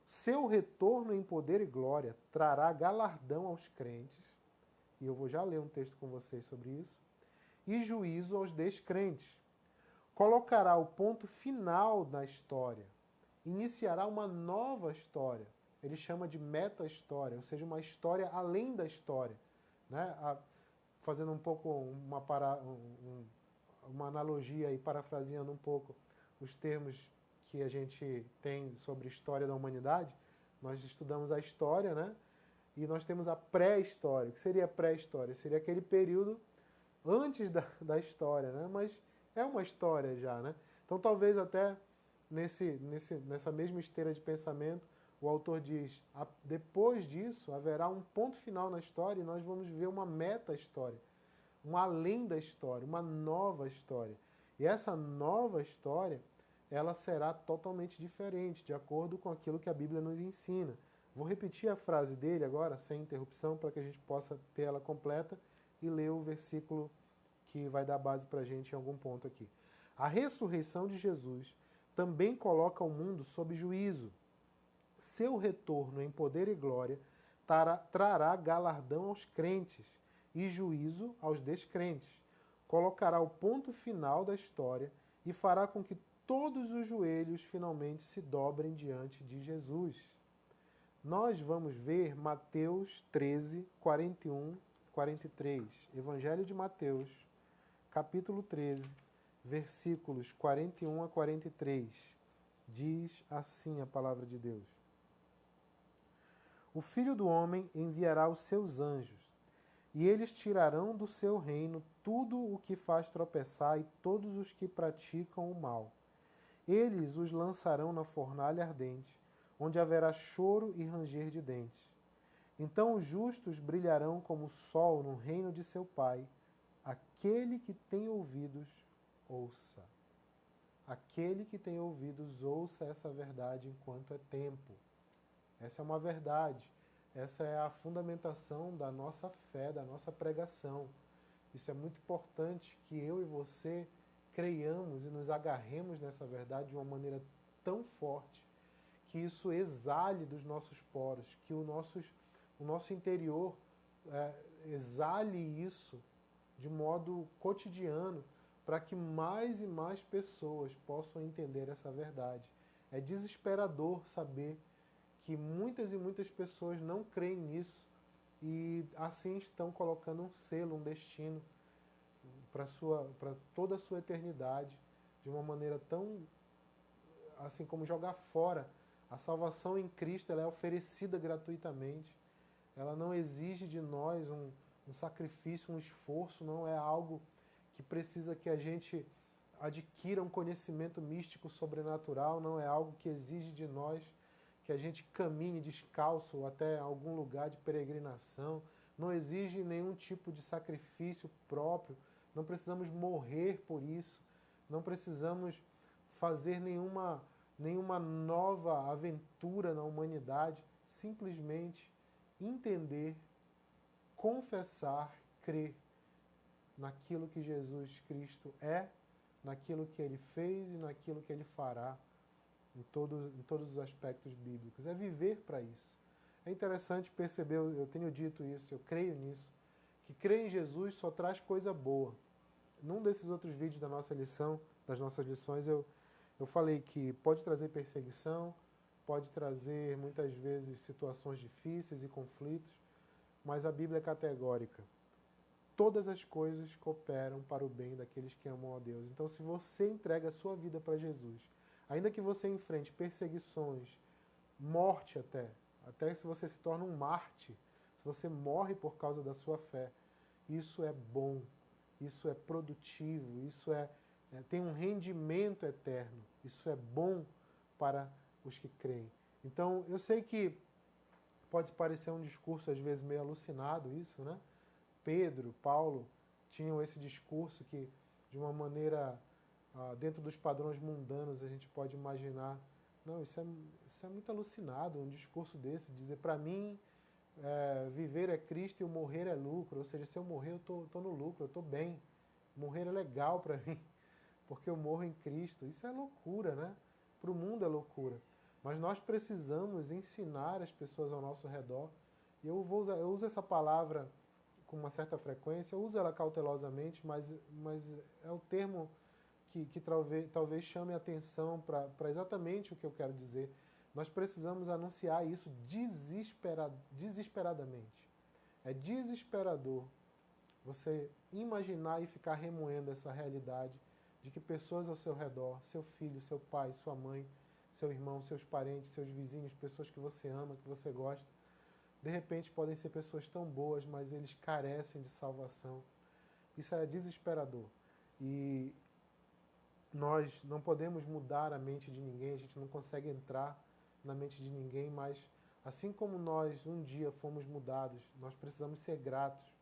Seu retorno em poder e glória trará galardão aos crentes, e eu vou já ler um texto com vocês sobre isso, e juízo aos descrentes. Colocará o ponto final na história, iniciará uma nova história. Ele chama de meta-história, ou seja, uma história além da história. Né? Fazendo um pouco uma analogia e parafraseando um pouco os termos que a gente tem sobre história da humanidade, nós estudamos a história, né? E nós temos a pré-história. O que seria a pré-história? Seria aquele período antes da história, né? Mas é uma história já, né? Então talvez até nessa mesma esteira de pensamento, o autor diz, depois disso haverá um ponto final na história e nós vamos ver uma meta-história, um além da história, uma nova história. E essa nova história, ela será totalmente diferente, de acordo com aquilo que a Bíblia nos ensina. Vou repetir a frase dele agora, sem interrupção, para que a gente possa ter ela completa e ler o versículo que vai dar base para a gente em algum ponto aqui. A ressurreição de Jesus também coloca o mundo sob juízo. Seu retorno em poder e glória trará galardão aos crentes e juízo aos descrentes. Colocará o ponto final da história e fará com que todos os joelhos finalmente se dobrem diante de Jesus. Nós vamos ver Mateus 13, 41, 43. Evangelho de Mateus, capítulo 13, versículos 41 a 43. Diz assim a palavra de Deus: o Filho do Homem enviará os seus anjos, e eles tirarão do seu reino tudo o que faz tropeçar e todos os que praticam o mal. Eles os lançarão na fornalha ardente, onde haverá choro e ranger de dentes. Então os justos brilharão como o sol no reino de seu Pai. Aquele que tem ouvidos, ouça. Aquele que tem ouvidos, ouça essa verdade enquanto é tempo. Essa é uma verdade. Essa é a fundamentação da nossa fé, da nossa pregação. Isso é muito importante que eu e você creiamos e nos agarremos nessa verdade de uma maneira tão forte que isso exale dos nossos poros, que o nosso interior exale isso de modo cotidiano para que mais e mais pessoas possam entender essa verdade. É desesperador saber que muitas e muitas pessoas não creem nisso e assim estão colocando um selo, um destino para toda a sua eternidade de uma maneira tão, assim como jogar fora. A salvação em Cristo, ela é oferecida gratuitamente. Ela não exige de nós um sacrifício, um esforço, não é algo que precisa que a gente adquira um conhecimento místico sobrenatural, não é algo que exige de nós que a gente caminhe descalço até algum lugar de peregrinação, não exige nenhum tipo de sacrifício próprio, não precisamos morrer por isso, não precisamos fazer nenhuma nova aventura na humanidade, simplesmente entender, confessar, crer naquilo que Jesus Cristo é, naquilo que Ele fez e naquilo que Ele fará em todos os aspectos bíblicos, é viver para isso. É interessante perceber, eu tenho dito isso, eu creio nisso, que crer em Jesus só traz coisa boa. Num desses outros vídeos da nossa lição, das nossas lições, eu falei que pode trazer perseguição, pode trazer muitas vezes situações difíceis e conflitos, mas a Bíblia é categórica. Todas as coisas cooperam para o bem daqueles que amam a Deus. Então, se você entrega a sua vida para Jesus, ainda que você enfrente perseguições, morte até se você se torna um mártir, se você morre por causa da sua fé, isso é bom, isso é produtivo, isso tem um rendimento eterno, isso é bom para os que creem. Então, eu sei que pode parecer um discurso às vezes meio alucinado isso, né? Pedro, Paulo tinham esse discurso que, de uma maneira, dentro dos padrões mundanos, a gente pode imaginar, não, isso é muito alucinado, um discurso desse, dizer, para mim, viver é Cristo e o morrer é lucro, ou seja, se eu morrer eu estou no lucro, eu estou bem, morrer é legal para mim, porque eu morro em Cristo. Isso é loucura, né? Para o mundo é loucura. Mas nós precisamos ensinar as pessoas ao nosso redor, e eu uso essa palavra com uma certa frequência, eu uso ela cautelosamente, mas é o termo que talvez chame a atenção para exatamente o que eu quero dizer. Nós precisamos anunciar isso desesperadamente. É desesperador você imaginar e ficar remoendo essa realidade de que pessoas ao seu redor, seu filho, seu pai, sua mãe, seu irmão, seus parentes, seus vizinhos, pessoas que você ama, que você gosta, de repente podem ser pessoas tão boas, mas eles carecem de salvação. Isso é desesperador. E nós não podemos mudar a mente de ninguém, a gente não consegue entrar na mente de ninguém, mas assim como nós um dia fomos mudados, nós precisamos ser gratos.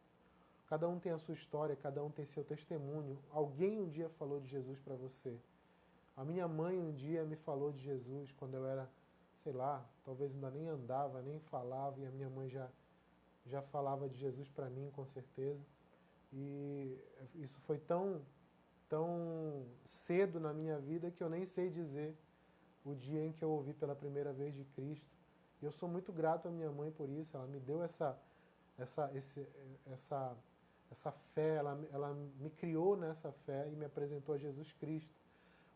Cada um tem a sua história, cada um tem seu testemunho. Alguém um dia falou de Jesus para você. A minha mãe um dia me falou de Jesus quando eu era, sei lá, talvez ainda nem andava, nem falava, e a minha mãe já falava de Jesus para mim, com certeza. E isso foi tão cedo na minha vida que eu nem sei dizer o dia em que eu ouvi pela primeira vez de Cristo. E eu sou muito grato à minha mãe por isso. Ela me deu essa fé, ela me criou nessa fé e me apresentou a Jesus Cristo.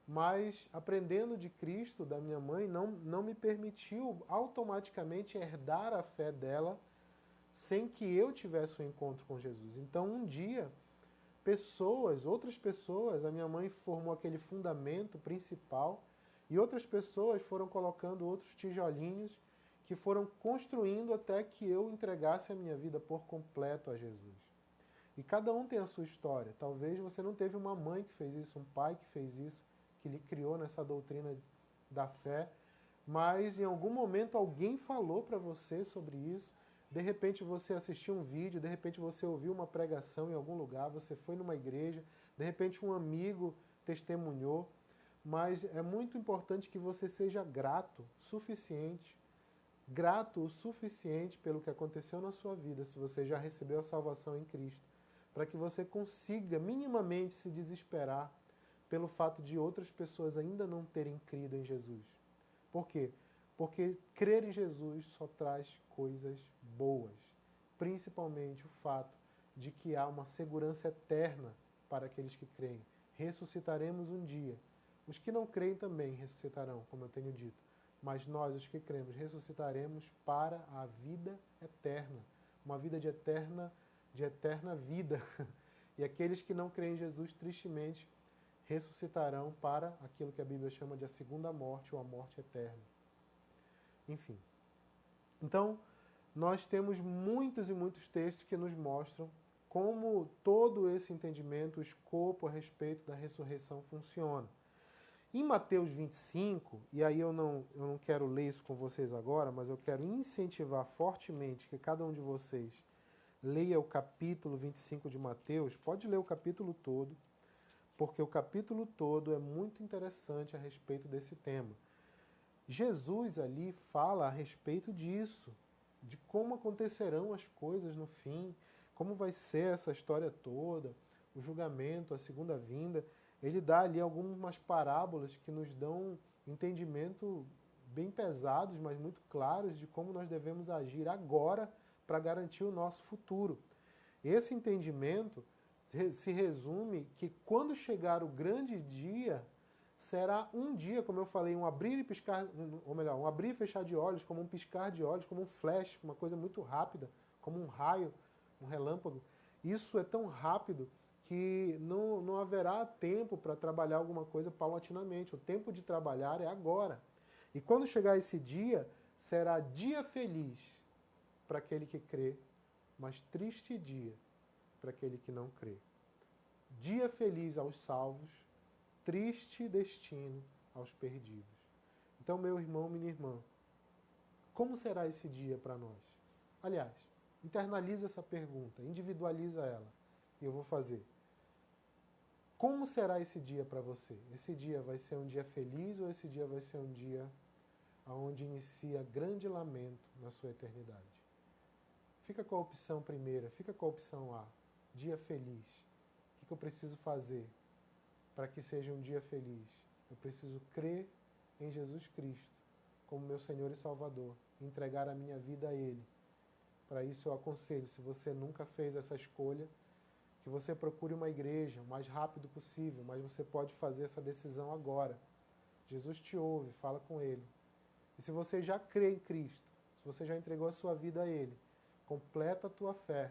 Mas aprendendo de Cristo, da minha mãe, não me permitiu automaticamente herdar a fé dela sem que eu tivesse um encontro com Jesus. Então, um dia, outras pessoas, a minha mãe formou aquele fundamento principal e outras pessoas foram colocando outros tijolinhos que foram construindo até que eu entregasse a minha vida por completo a Jesus. E cada um tem a sua história. Talvez você não teve uma mãe que fez isso, um pai que fez isso, que lhe criou nessa doutrina da fé, mas em algum momento alguém falou para você sobre isso. De repente você assistiu um vídeo, de repente você ouviu uma pregação em algum lugar, você foi numa igreja, de repente um amigo testemunhou, mas é muito importante que você seja grato o suficiente pelo que aconteceu na sua vida, se você já recebeu a salvação em Cristo, para que você consiga minimamente se desesperar pelo fato de outras pessoas ainda não terem crido em Jesus. Por quê? Porque crer em Jesus só traz coisas boas, principalmente o fato de que há uma segurança eterna para aqueles que creem. Ressuscitaremos um dia. Os que não creem também ressuscitarão, como eu tenho dito. Mas nós, os que cremos, ressuscitaremos para a vida eterna. Uma vida de eterna vida. E aqueles que não creem em Jesus, tristemente, ressuscitarão para aquilo que a Bíblia chama de a segunda morte ou a morte eterna. Enfim. Então, nós temos muitos e muitos textos que nos mostram como todo esse entendimento, o escopo a respeito da ressurreição funciona. Em Mateus 25, e aí eu não quero ler isso com vocês agora, mas eu quero incentivar fortemente que cada um de vocês leia o capítulo 25 de Mateus, pode ler o capítulo todo, porque o capítulo todo é muito interessante a respeito desse tema. Jesus ali fala a respeito disso, de como acontecerão as coisas no fim, como vai ser essa história toda, o julgamento, a segunda vinda. Ele dá ali algumas parábolas que nos dão entendimento bem pesados, mas muito claros de como nós devemos agir agora para garantir o nosso futuro. Esse entendimento se resume que quando chegar o grande dia, será um dia, como eu falei, um abrir e piscar, ou melhor, um abrir e fechar de olhos, como um piscar de olhos, como um flash, uma coisa muito rápida, como um raio, um relâmpago. Isso é tão rápido que não haverá tempo para trabalhar alguma coisa paulatinamente. O tempo de trabalhar é agora. E quando chegar esse dia, será dia feliz para aquele que crê, mas triste dia para aquele que não crê. Dia feliz aos salvos, triste destino aos perdidos. Então, meu irmão, minha irmã, como será esse dia para nós? Aliás, internaliza essa pergunta, individualiza ela, e eu vou fazer. Como será esse dia para você? Esse dia vai ser um dia feliz ou esse dia vai ser um dia onde inicia grande lamento na sua eternidade? Fica com a opção primeira, fica com a opção A, dia feliz. O que eu preciso fazer para que seja um dia feliz? Eu preciso crer em Jesus Cristo como meu Senhor e Salvador, entregar a minha vida a Ele. Para isso eu aconselho, se você nunca fez essa escolha, que você procure uma igreja o mais rápido possível, mas você pode fazer essa decisão agora. Jesus te ouve, fala com Ele. E se você já crê em Cristo, se você já entregou a sua vida a Ele, completa a tua fé,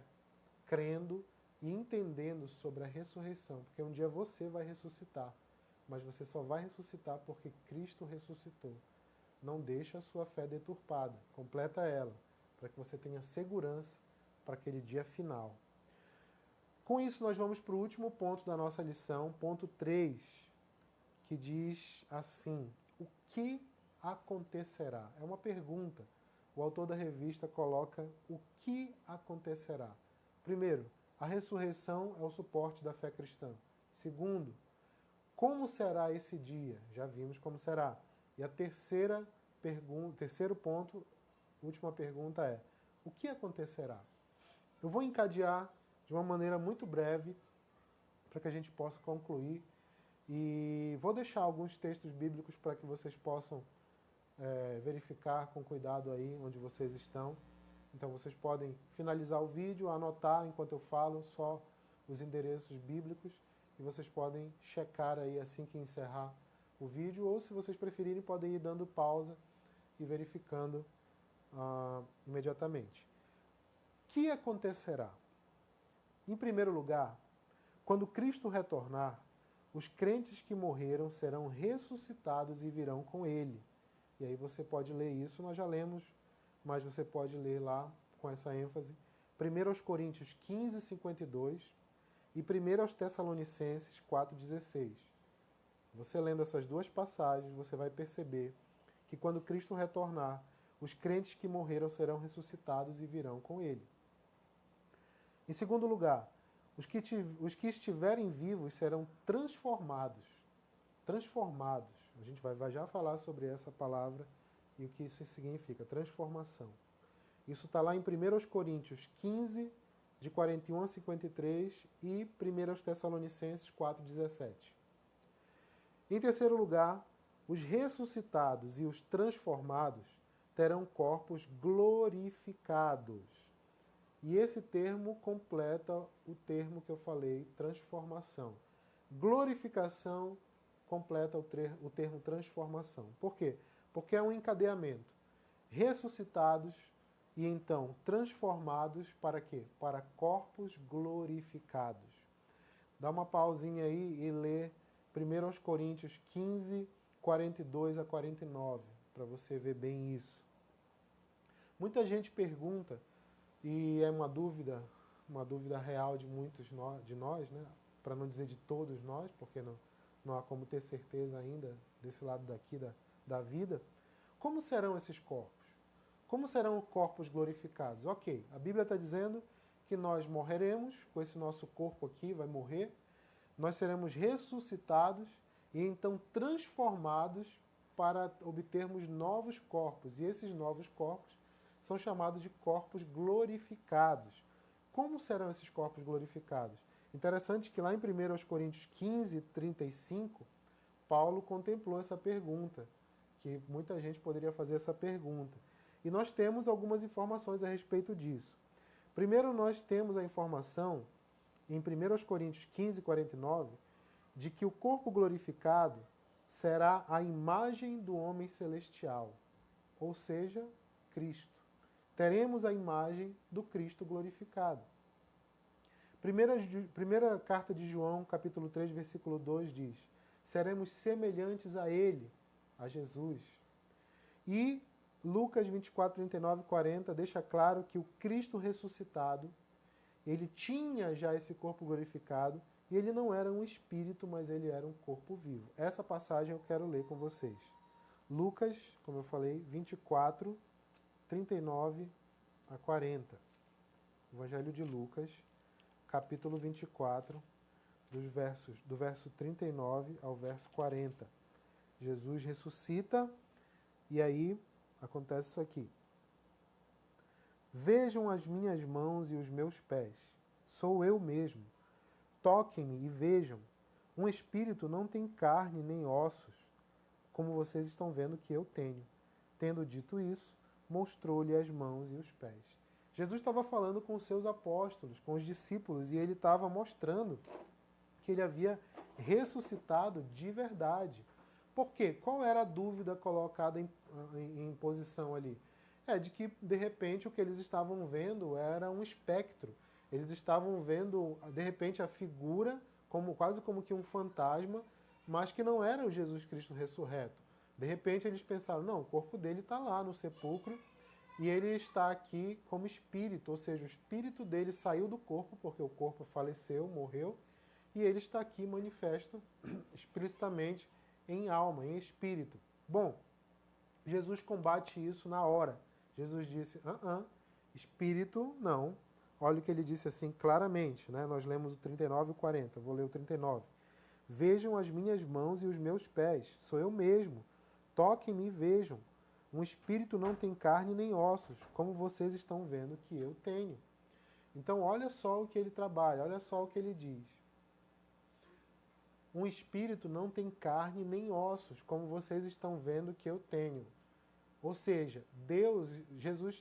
crendo e entendendo sobre a ressurreição, porque um dia você vai ressuscitar, mas você só vai ressuscitar porque Cristo ressuscitou. Não deixe a sua fé deturpada, completa ela, para que você tenha segurança para aquele dia final. Com isso, nós vamos para o último ponto da nossa lição, ponto 3, que diz assim: o que acontecerá? É uma pergunta. O autor da revista coloca o que acontecerá. Primeiro, a ressurreição é o suporte da fé cristã. Segundo, como será esse dia? Já vimos como será. E a terceiro ponto, última pergunta é: o que acontecerá? Eu vou encadear de uma maneira muito breve para que a gente possa concluir e vou deixar alguns textos bíblicos para que vocês possam verificar com cuidado aí onde vocês estão. Então vocês podem finalizar o vídeo, anotar enquanto eu falo só os endereços bíblicos e vocês podem checar aí assim que encerrar o vídeo, ou se vocês preferirem podem ir dando pausa e verificando imediatamente. O que acontecerá? Em primeiro lugar, quando Cristo retornar, os crentes que morreram serão ressuscitados e virão com Ele. E aí você pode ler isso, nós já lemos, mas você pode ler lá com essa ênfase. 1 Coríntios 15, 52 e 1 Tessalonicenses 4,16. Você lendo essas duas passagens, você vai perceber que quando Cristo retornar, os crentes que morreram serão ressuscitados e virão com Ele. Em segundo lugar, os que estiverem vivos serão transformados. Transformados. A gente vai já falar sobre essa palavra e o que isso significa, transformação. Isso está lá em 1 Coríntios 15, de 41 a 53 e 1 Tessalonicenses 4,17. Em terceiro lugar, os ressuscitados e os transformados terão corpos glorificados. E esse termo completa o termo que eu falei, transformação. Glorificação completa o termo transformação. Por quê? Porque é um encadeamento. Ressuscitados e então transformados para quê? Para corpos glorificados. Dá uma pausinha aí e lê 1 Coríntios 15, 42 a 49, para você ver bem isso. Muita gente pergunta, e é uma dúvida real de muitos de nós, né? Para não dizer de todos nós, porque não há como ter certeza ainda desse lado daqui da vida. Como serão esses corpos? Como serão corpos glorificados? Ok, a Bíblia está dizendo que nós morreremos, com esse nosso corpo aqui vai morrer, nós seremos ressuscitados e então transformados para obtermos novos corpos. E esses novos corpos são chamados de corpos glorificados. Como serão esses corpos glorificados? Interessante que lá em 1 Coríntios 15, 35, Paulo contemplou essa pergunta. que muita gente poderia fazer essa pergunta. E nós temos algumas informações a respeito disso. Primeiro, nós temos a informação, em 1 Coríntios 15, 49, de que o corpo glorificado será a imagem do homem celestial, ou seja, Cristo. Teremos a imagem do Cristo glorificado. Primeira carta de João, capítulo 3, versículo 2 diz: seremos semelhantes a Ele, a Jesus. E Lucas 24, 39 e 40 deixa claro que o Cristo ressuscitado, ele tinha já esse corpo glorificado, e ele não era um espírito, mas ele era um corpo vivo. Essa passagem eu quero ler com vocês. Lucas, como eu falei, 24, 39 a 40. Evangelho de Lucas, capítulo 24, do verso 39 ao verso 40. Jesus ressuscita e aí acontece isso aqui. Vejam as minhas mãos e os meus pés. Sou eu mesmo. Toquem-me e vejam. Um espírito não tem carne nem ossos, como vocês estão vendo que eu tenho. Tendo dito isso, mostrou-lhe as mãos e os pés. Jesus estava falando com os seus apóstolos, com os discípulos, e ele estava mostrando que ele havia ressuscitado de verdade. Por quê? Qual era a dúvida colocada em posição ali? De que, de repente, o que eles estavam vendo era um espectro. Eles estavam vendo, de repente, a figura, quase como que um fantasma, mas que não era o Jesus Cristo ressurreto. De repente, eles pensaram, não, o corpo dele está lá no sepulcro, e ele está aqui como espírito, ou seja, o espírito dele saiu do corpo, porque o corpo faleceu, morreu, e ele está aqui manifesto explicitamente em alma, em espírito. Bom, Jesus combate isso na hora. Jesus disse, espírito não. Olha o que ele disse assim claramente, né? Nós lemos o 39 e o 40, vou ler o 39. Vejam as minhas mãos e os meus pés, sou eu mesmo. Toquem-me e vejam. Um espírito não tem carne nem ossos, como vocês estão vendo que eu tenho. Então, olha só o que ele trabalha, olha só o que ele diz. Um espírito não tem carne nem ossos, como vocês estão vendo que eu tenho. Ou seja,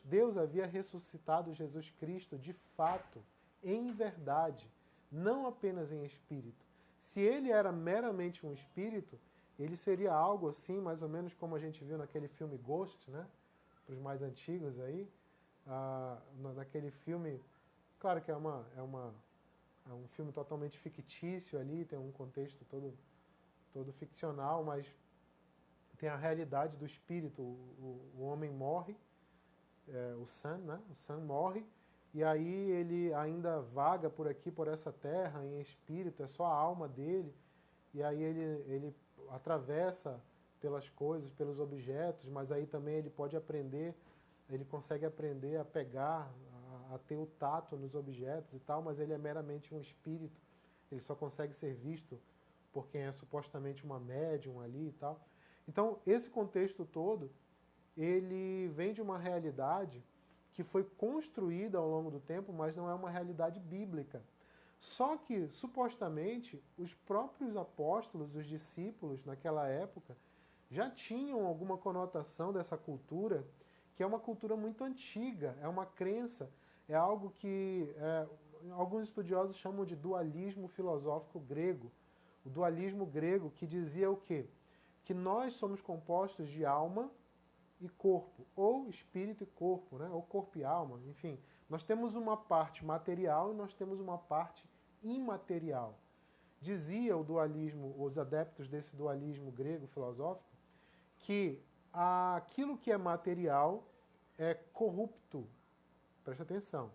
Deus havia ressuscitado Jesus Cristo de fato, em verdade, não apenas em espírito. Se ele era meramente um espírito, ele seria algo assim, mais ou menos como a gente viu naquele filme Ghost, né? Para os mais antigos aí. Naquele filme, claro que é um filme totalmente fictício ali, tem um contexto todo ficcional, mas tem a realidade do espírito. O homem morre, o Sam, né? O Sam morre, e aí ele ainda vaga por aqui, por essa terra, em espírito, é só a alma dele, e aí ele atravessa pelas coisas, pelos objetos, mas aí também ele pode aprender, ele consegue aprender a pegar, a ter o tato nos objetos e tal, mas ele é meramente um espírito, ele só consegue ser visto por quem é supostamente uma médium ali e tal. Então, esse contexto todo, ele vem de uma realidade que foi construída ao longo do tempo, mas não é uma realidade bíblica. Só que, supostamente, os próprios apóstolos, os discípulos, naquela época, já tinham alguma conotação dessa cultura, que é uma cultura muito antiga, é uma crença, é algo que alguns estudiosos chamam de dualismo filosófico grego. O dualismo grego que dizia o quê? Que nós somos compostos de alma e corpo, ou espírito e corpo, né? Ou corpo e alma, enfim. Nós temos uma parte material e nós temos uma parte imaterial. Dizia o dualismo, os adeptos desse dualismo grego filosófico, que aquilo que é material é corrupto. Presta atenção.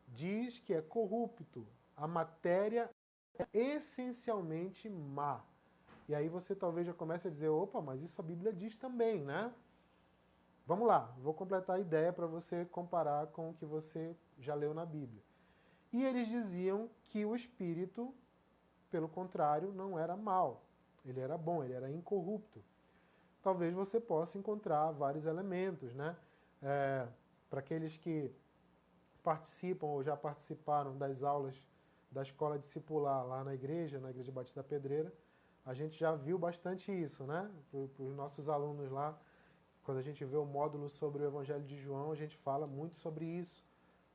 Diz que é corrupto. A matéria é essencialmente má. E aí você talvez já comece a dizer, opa, mas isso a Bíblia diz também, né? Vamos lá, vou completar a ideia para você comparar com o que você já leu na Bíblia. E eles diziam que o espírito, pelo contrário, não era mal. Ele era bom, ele era incorrupto. Talvez você possa encontrar vários elementos, né? Para aqueles que participam ou já participaram das aulas da escola discipular lá na igreja Batista da Pedreira, a gente já viu bastante isso, né? Para os nossos alunos lá, quando a gente vê o módulo sobre o Evangelho de João, a gente fala muito sobre isso,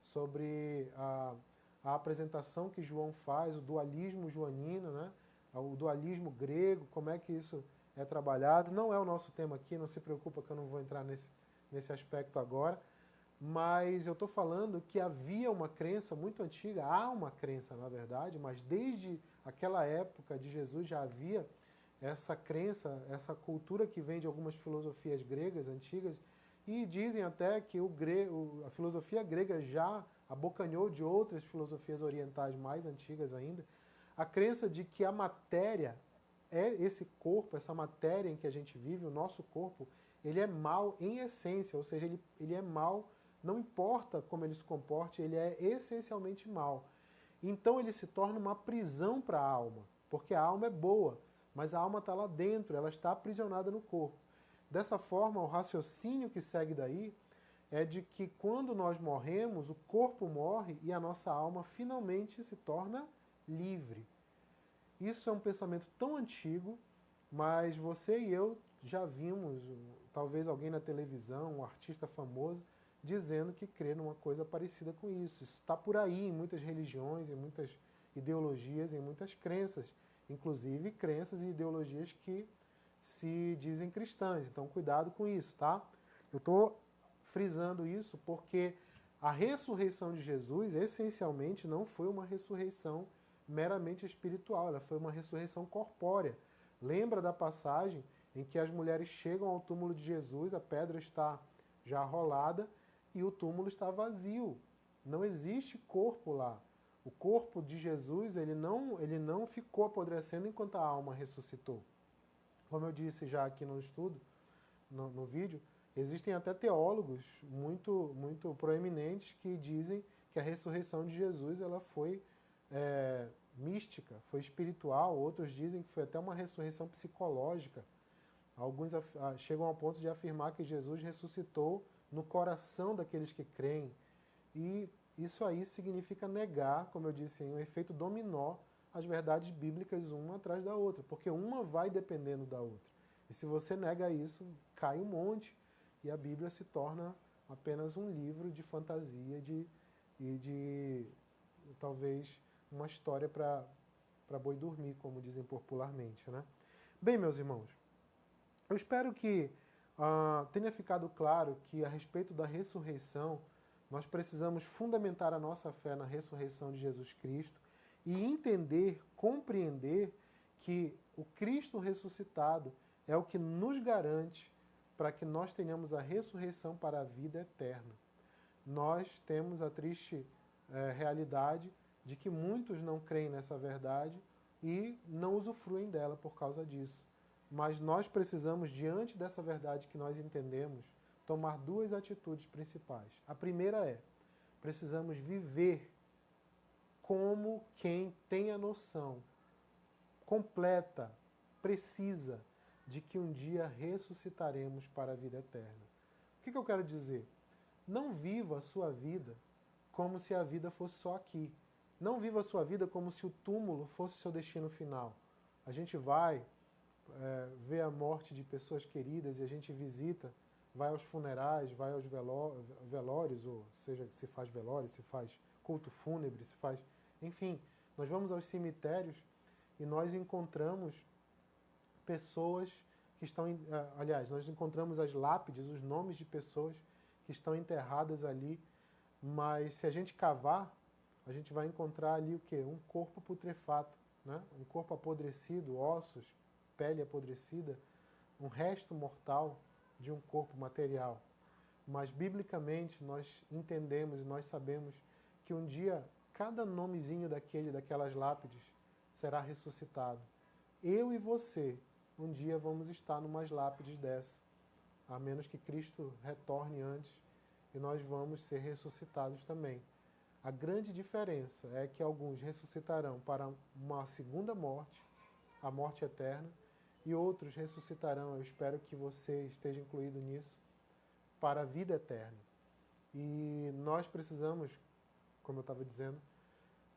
sobre a apresentação que João faz, o dualismo joanino, né? O dualismo grego, como é que isso é trabalhado. Não é o nosso tema aqui, não se preocupa que eu não vou entrar nesse aspecto agora, mas eu estou falando que havia uma crença muito antiga, há uma crença na verdade, mas desde aquela época de Jesus já havia essa crença, essa cultura que vem de algumas filosofias gregas antigas, e dizem até que a filosofia grega já abocanhou de outras filosofias orientais mais antigas ainda, a crença de que a matéria é esse corpo, essa matéria em que a gente vive, o nosso corpo, ele é mal em essência, ou seja, ele é mal, não importa como ele se comporte, ele é essencialmente mal. Então ele se torna uma prisão para a alma, porque a alma é boa, mas a alma está lá dentro, ela está aprisionada no corpo. Dessa forma, o raciocínio que segue daí é de que quando nós morremos, o corpo morre e a nossa alma finalmente se torna livre. Isso é um pensamento tão antigo, mas você e eu já vimos, talvez alguém na televisão, um artista famoso, dizendo que crê numa coisa parecida com isso. Isso está por aí em muitas religiões, em muitas ideologias, em muitas crenças, inclusive crenças e ideologias que se dizem cristãs. Então, cuidado com isso, tá? Eu estou frisando isso porque a ressurreição de Jesus, essencialmente, não foi uma ressurreição meramente espiritual, ela foi uma ressurreição corpórea. Lembra da passagem em que as mulheres chegam ao túmulo de Jesus, a pedra está já rolada e o túmulo está vazio. Não existe corpo lá. O corpo de Jesus, ele não ficou apodrecendo enquanto a alma ressuscitou. Como eu disse já aqui no estudo, no vídeo, existem até teólogos muito proeminentes que dizem que a ressurreição de Jesus ela foi mística, foi espiritual, outros dizem que foi até uma ressurreição psicológica. Alguns chegam ao ponto de afirmar que Jesus ressuscitou no coração daqueles que creem. E isso aí significa negar, como eu disse, um efeito dominó, as verdades bíblicas uma atrás da outra, porque uma vai dependendo da outra. E se você nega isso, cai um monte e a Bíblia se torna apenas um livro de fantasia e de talvez uma história para boi dormir, como dizem popularmente, né? Bem, meus irmãos, eu espero que tenha ficado claro que a respeito da ressurreição, nós precisamos fundamentar a nossa fé na ressurreição de Jesus Cristo e entender, compreender que o Cristo ressuscitado é o que nos garante para que nós tenhamos a ressurreição para a vida eterna. Nós temos a triste realidade de que muitos não creem nessa verdade e não usufruem dela por causa disso. Mas nós precisamos, diante dessa verdade que nós entendemos, tomar duas atitudes principais. A primeira é, precisamos viver como quem tem a noção completa, precisa, de que um dia ressuscitaremos para a vida eterna. O que eu quero dizer? Não viva a sua vida como se a vida fosse só aqui. Não viva a sua vida como se o túmulo fosse o seu destino final. A gente vai ver a morte de pessoas queridas e a gente visita, vai aos funerais, vai aos velórios, ou seja, se faz velório, se faz culto fúnebre, se faz... Enfim, nós vamos aos cemitérios e nós encontramos pessoas que estão... aliás, nós encontramos as lápides, os nomes de pessoas que estão enterradas ali, mas se a gente cavar, a gente vai encontrar ali o quê? Um corpo putrefato, né? Um corpo apodrecido, ossos, pele apodrecida, um resto mortal de um corpo material. Mas, biblicamente, nós entendemos e nós sabemos que um dia cada nomezinho daquelas lápides será ressuscitado. Eu e você, um dia vamos estar numas lápides dessa, a menos que Cristo retorne antes e nós vamos ser ressuscitados também. A grande diferença é que alguns ressuscitarão para uma segunda morte, a morte eterna, e outros ressuscitarão, eu espero que você esteja incluído nisso, para a vida eterna. E nós precisamos, como eu estava dizendo,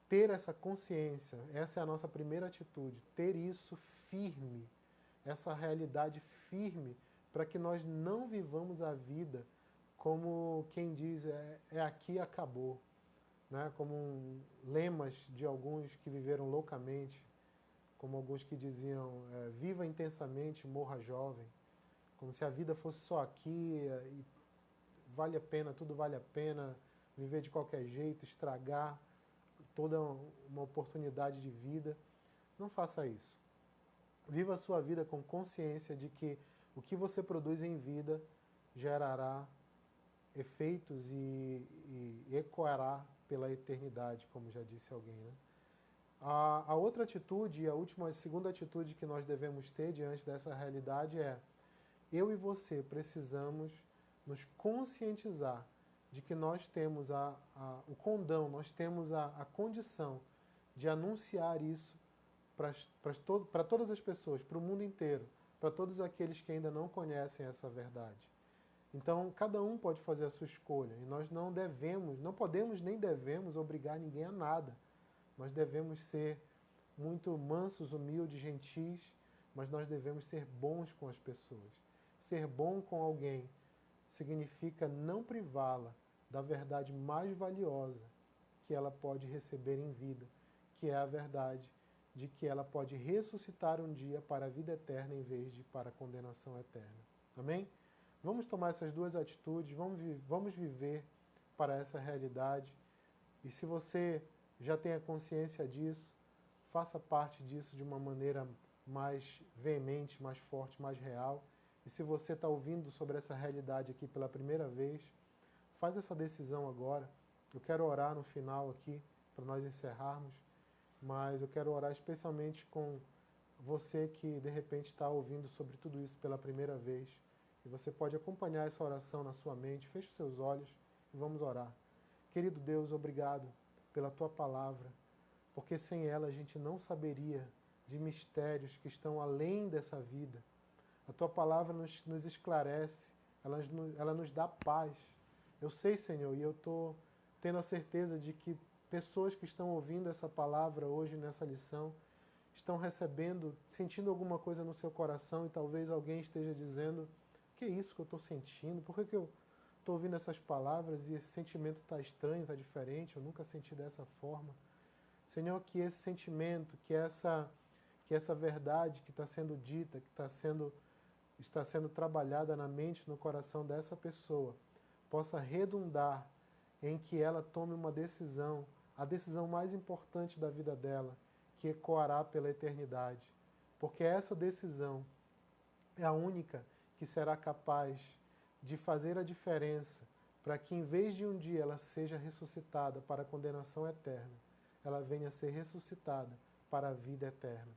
ter essa consciência, essa é a nossa primeira atitude, ter isso firme, essa realidade firme, para que nós não vivamos a vida como quem diz, é aqui e acabou, né? Como lemas de alguns que viveram loucamente, como alguns que diziam, viva intensamente, morra jovem, como se a vida fosse só aqui e vale a pena, tudo vale a pena, viver de qualquer jeito, estragar toda uma oportunidade de vida. Não faça isso. Viva a sua vida com consciência de que o que você produz em vida gerará efeitos e ecoará pela eternidade, como já disse alguém, né? A outra atitude, a segunda atitude que nós devemos ter diante dessa realidade é: eu e você precisamos nos conscientizar de que nós temos o condão, nós temos a condição de anunciar isso para todas as pessoas, para o mundo inteiro, para todos aqueles que ainda não conhecem essa verdade. Então, cada um pode fazer a sua escolha e nós não podemos nem devemos obrigar ninguém a nada. Nós devemos ser muito mansos, humildes, gentis, mas nós devemos ser bons com as pessoas. Ser bom com alguém significa não privá-la da verdade mais valiosa que ela pode receber em vida, que é a verdade de que ela pode ressuscitar um dia para a vida eterna em vez de para a condenação eterna. Amém? Vamos tomar essas duas atitudes, vamos viver para essa realidade. E se você já tem a consciência disso, faça parte disso de uma maneira mais veemente, mais forte, mais real. E se você está ouvindo sobre essa realidade aqui pela primeira vez, faz essa decisão agora. Eu quero orar no final aqui, para nós encerrarmos, mas eu quero orar especialmente com você que de repente está ouvindo sobre tudo isso pela primeira vez. E você pode acompanhar essa oração na sua mente, feche os seus olhos e vamos orar. Querido Deus, obrigado pela Tua palavra, porque sem ela a gente não saberia de mistérios que estão além dessa vida. A Tua palavra nos esclarece, ela nos dá paz. Eu sei, Senhor, e eu estou tendo a certeza de que pessoas que estão ouvindo essa palavra hoje nessa lição estão recebendo, sentindo alguma coisa no seu coração e talvez alguém esteja dizendo: que é isso que eu estou sentindo? Por que eu estou ouvindo essas palavras e esse sentimento está estranho, está diferente? Eu nunca senti dessa forma. Senhor, que esse sentimento, que essa verdade que está sendo dita, que está sendo trabalhada na mente, no coração dessa pessoa, possa redundar em que ela tome uma decisão, a decisão mais importante da vida dela, que ecoará pela eternidade. Porque essa decisão é a única que será capaz de fazer a diferença para que, em vez de um dia ela seja ressuscitada para a condenação eterna, ela venha a ser ressuscitada para a vida eterna.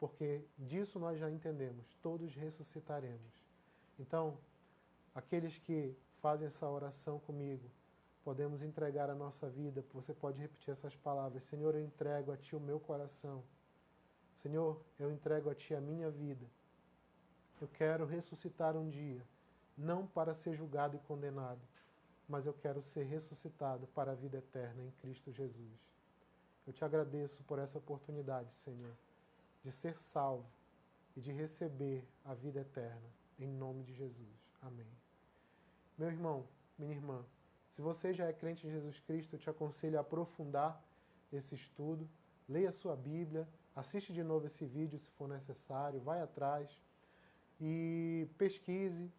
Porque disso nós já entendemos, todos ressuscitaremos. Então, aqueles que fazem essa oração comigo, podemos entregar a nossa vida. Você pode repetir essas palavras: Senhor, eu entrego a Ti o meu coração. Senhor, eu entrego a Ti a minha vida. Eu quero ressuscitar um dia, não para ser julgado e condenado, mas eu quero ser ressuscitado para a vida eterna em Cristo Jesus. Eu Te agradeço por essa oportunidade, Senhor, de ser salvo e de receber a vida eterna, em nome de Jesus. Amém. Meu irmão, minha irmã, se você já é crente em Jesus Cristo, eu te aconselho a aprofundar esse estudo, leia a sua Bíblia, assiste de novo esse vídeo se for necessário, vai atrás e pesquise,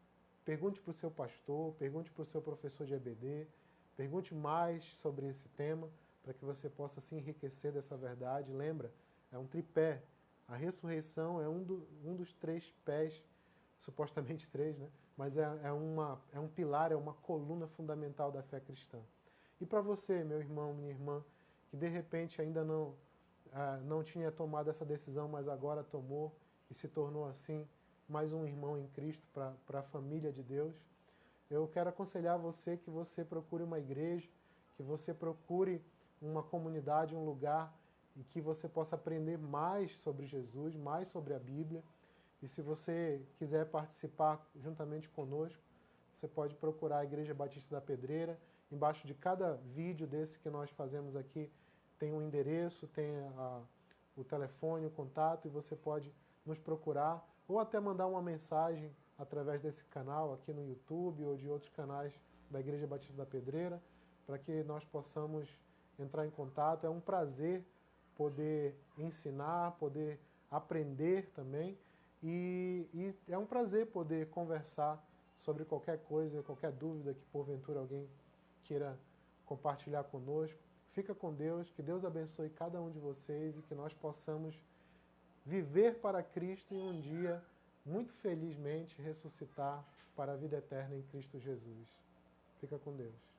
pergunte para o seu pastor, pergunte para o seu professor de EBD, pergunte mais sobre esse tema, para que você possa se enriquecer dessa verdade. Lembra, é um tripé. A ressurreição é um dos 3 pés, supostamente 3, né? Mas é um pilar, é uma coluna fundamental da fé cristã. E para você, meu irmão, minha irmã, que de repente ainda não tinha tomado essa decisão, mas agora tomou e se tornou assim mais um irmão em Cristo para a família de Deus, eu quero aconselhar você que você procure uma igreja, que você procure uma comunidade, um lugar em que você possa aprender mais sobre Jesus, mais sobre a Bíblia. E se você quiser participar juntamente conosco, você pode procurar a Igreja Batista da Pedreira. Embaixo de cada vídeo desse que nós fazemos aqui tem um endereço, tem o telefone, o contato, e você pode nos procurar ou até mandar uma mensagem através desse canal aqui no YouTube ou de outros canais da Igreja Batista da Pedreira, para que nós possamos entrar em contato. É um prazer poder ensinar, poder aprender também, e é um prazer poder conversar sobre qualquer coisa, qualquer dúvida que porventura alguém queira compartilhar conosco. Fica com Deus, que Deus abençoe cada um de vocês e que nós possamos viver para Cristo e um dia, muito felizmente, ressuscitar para a vida eterna em Cristo Jesus. Fica com Deus.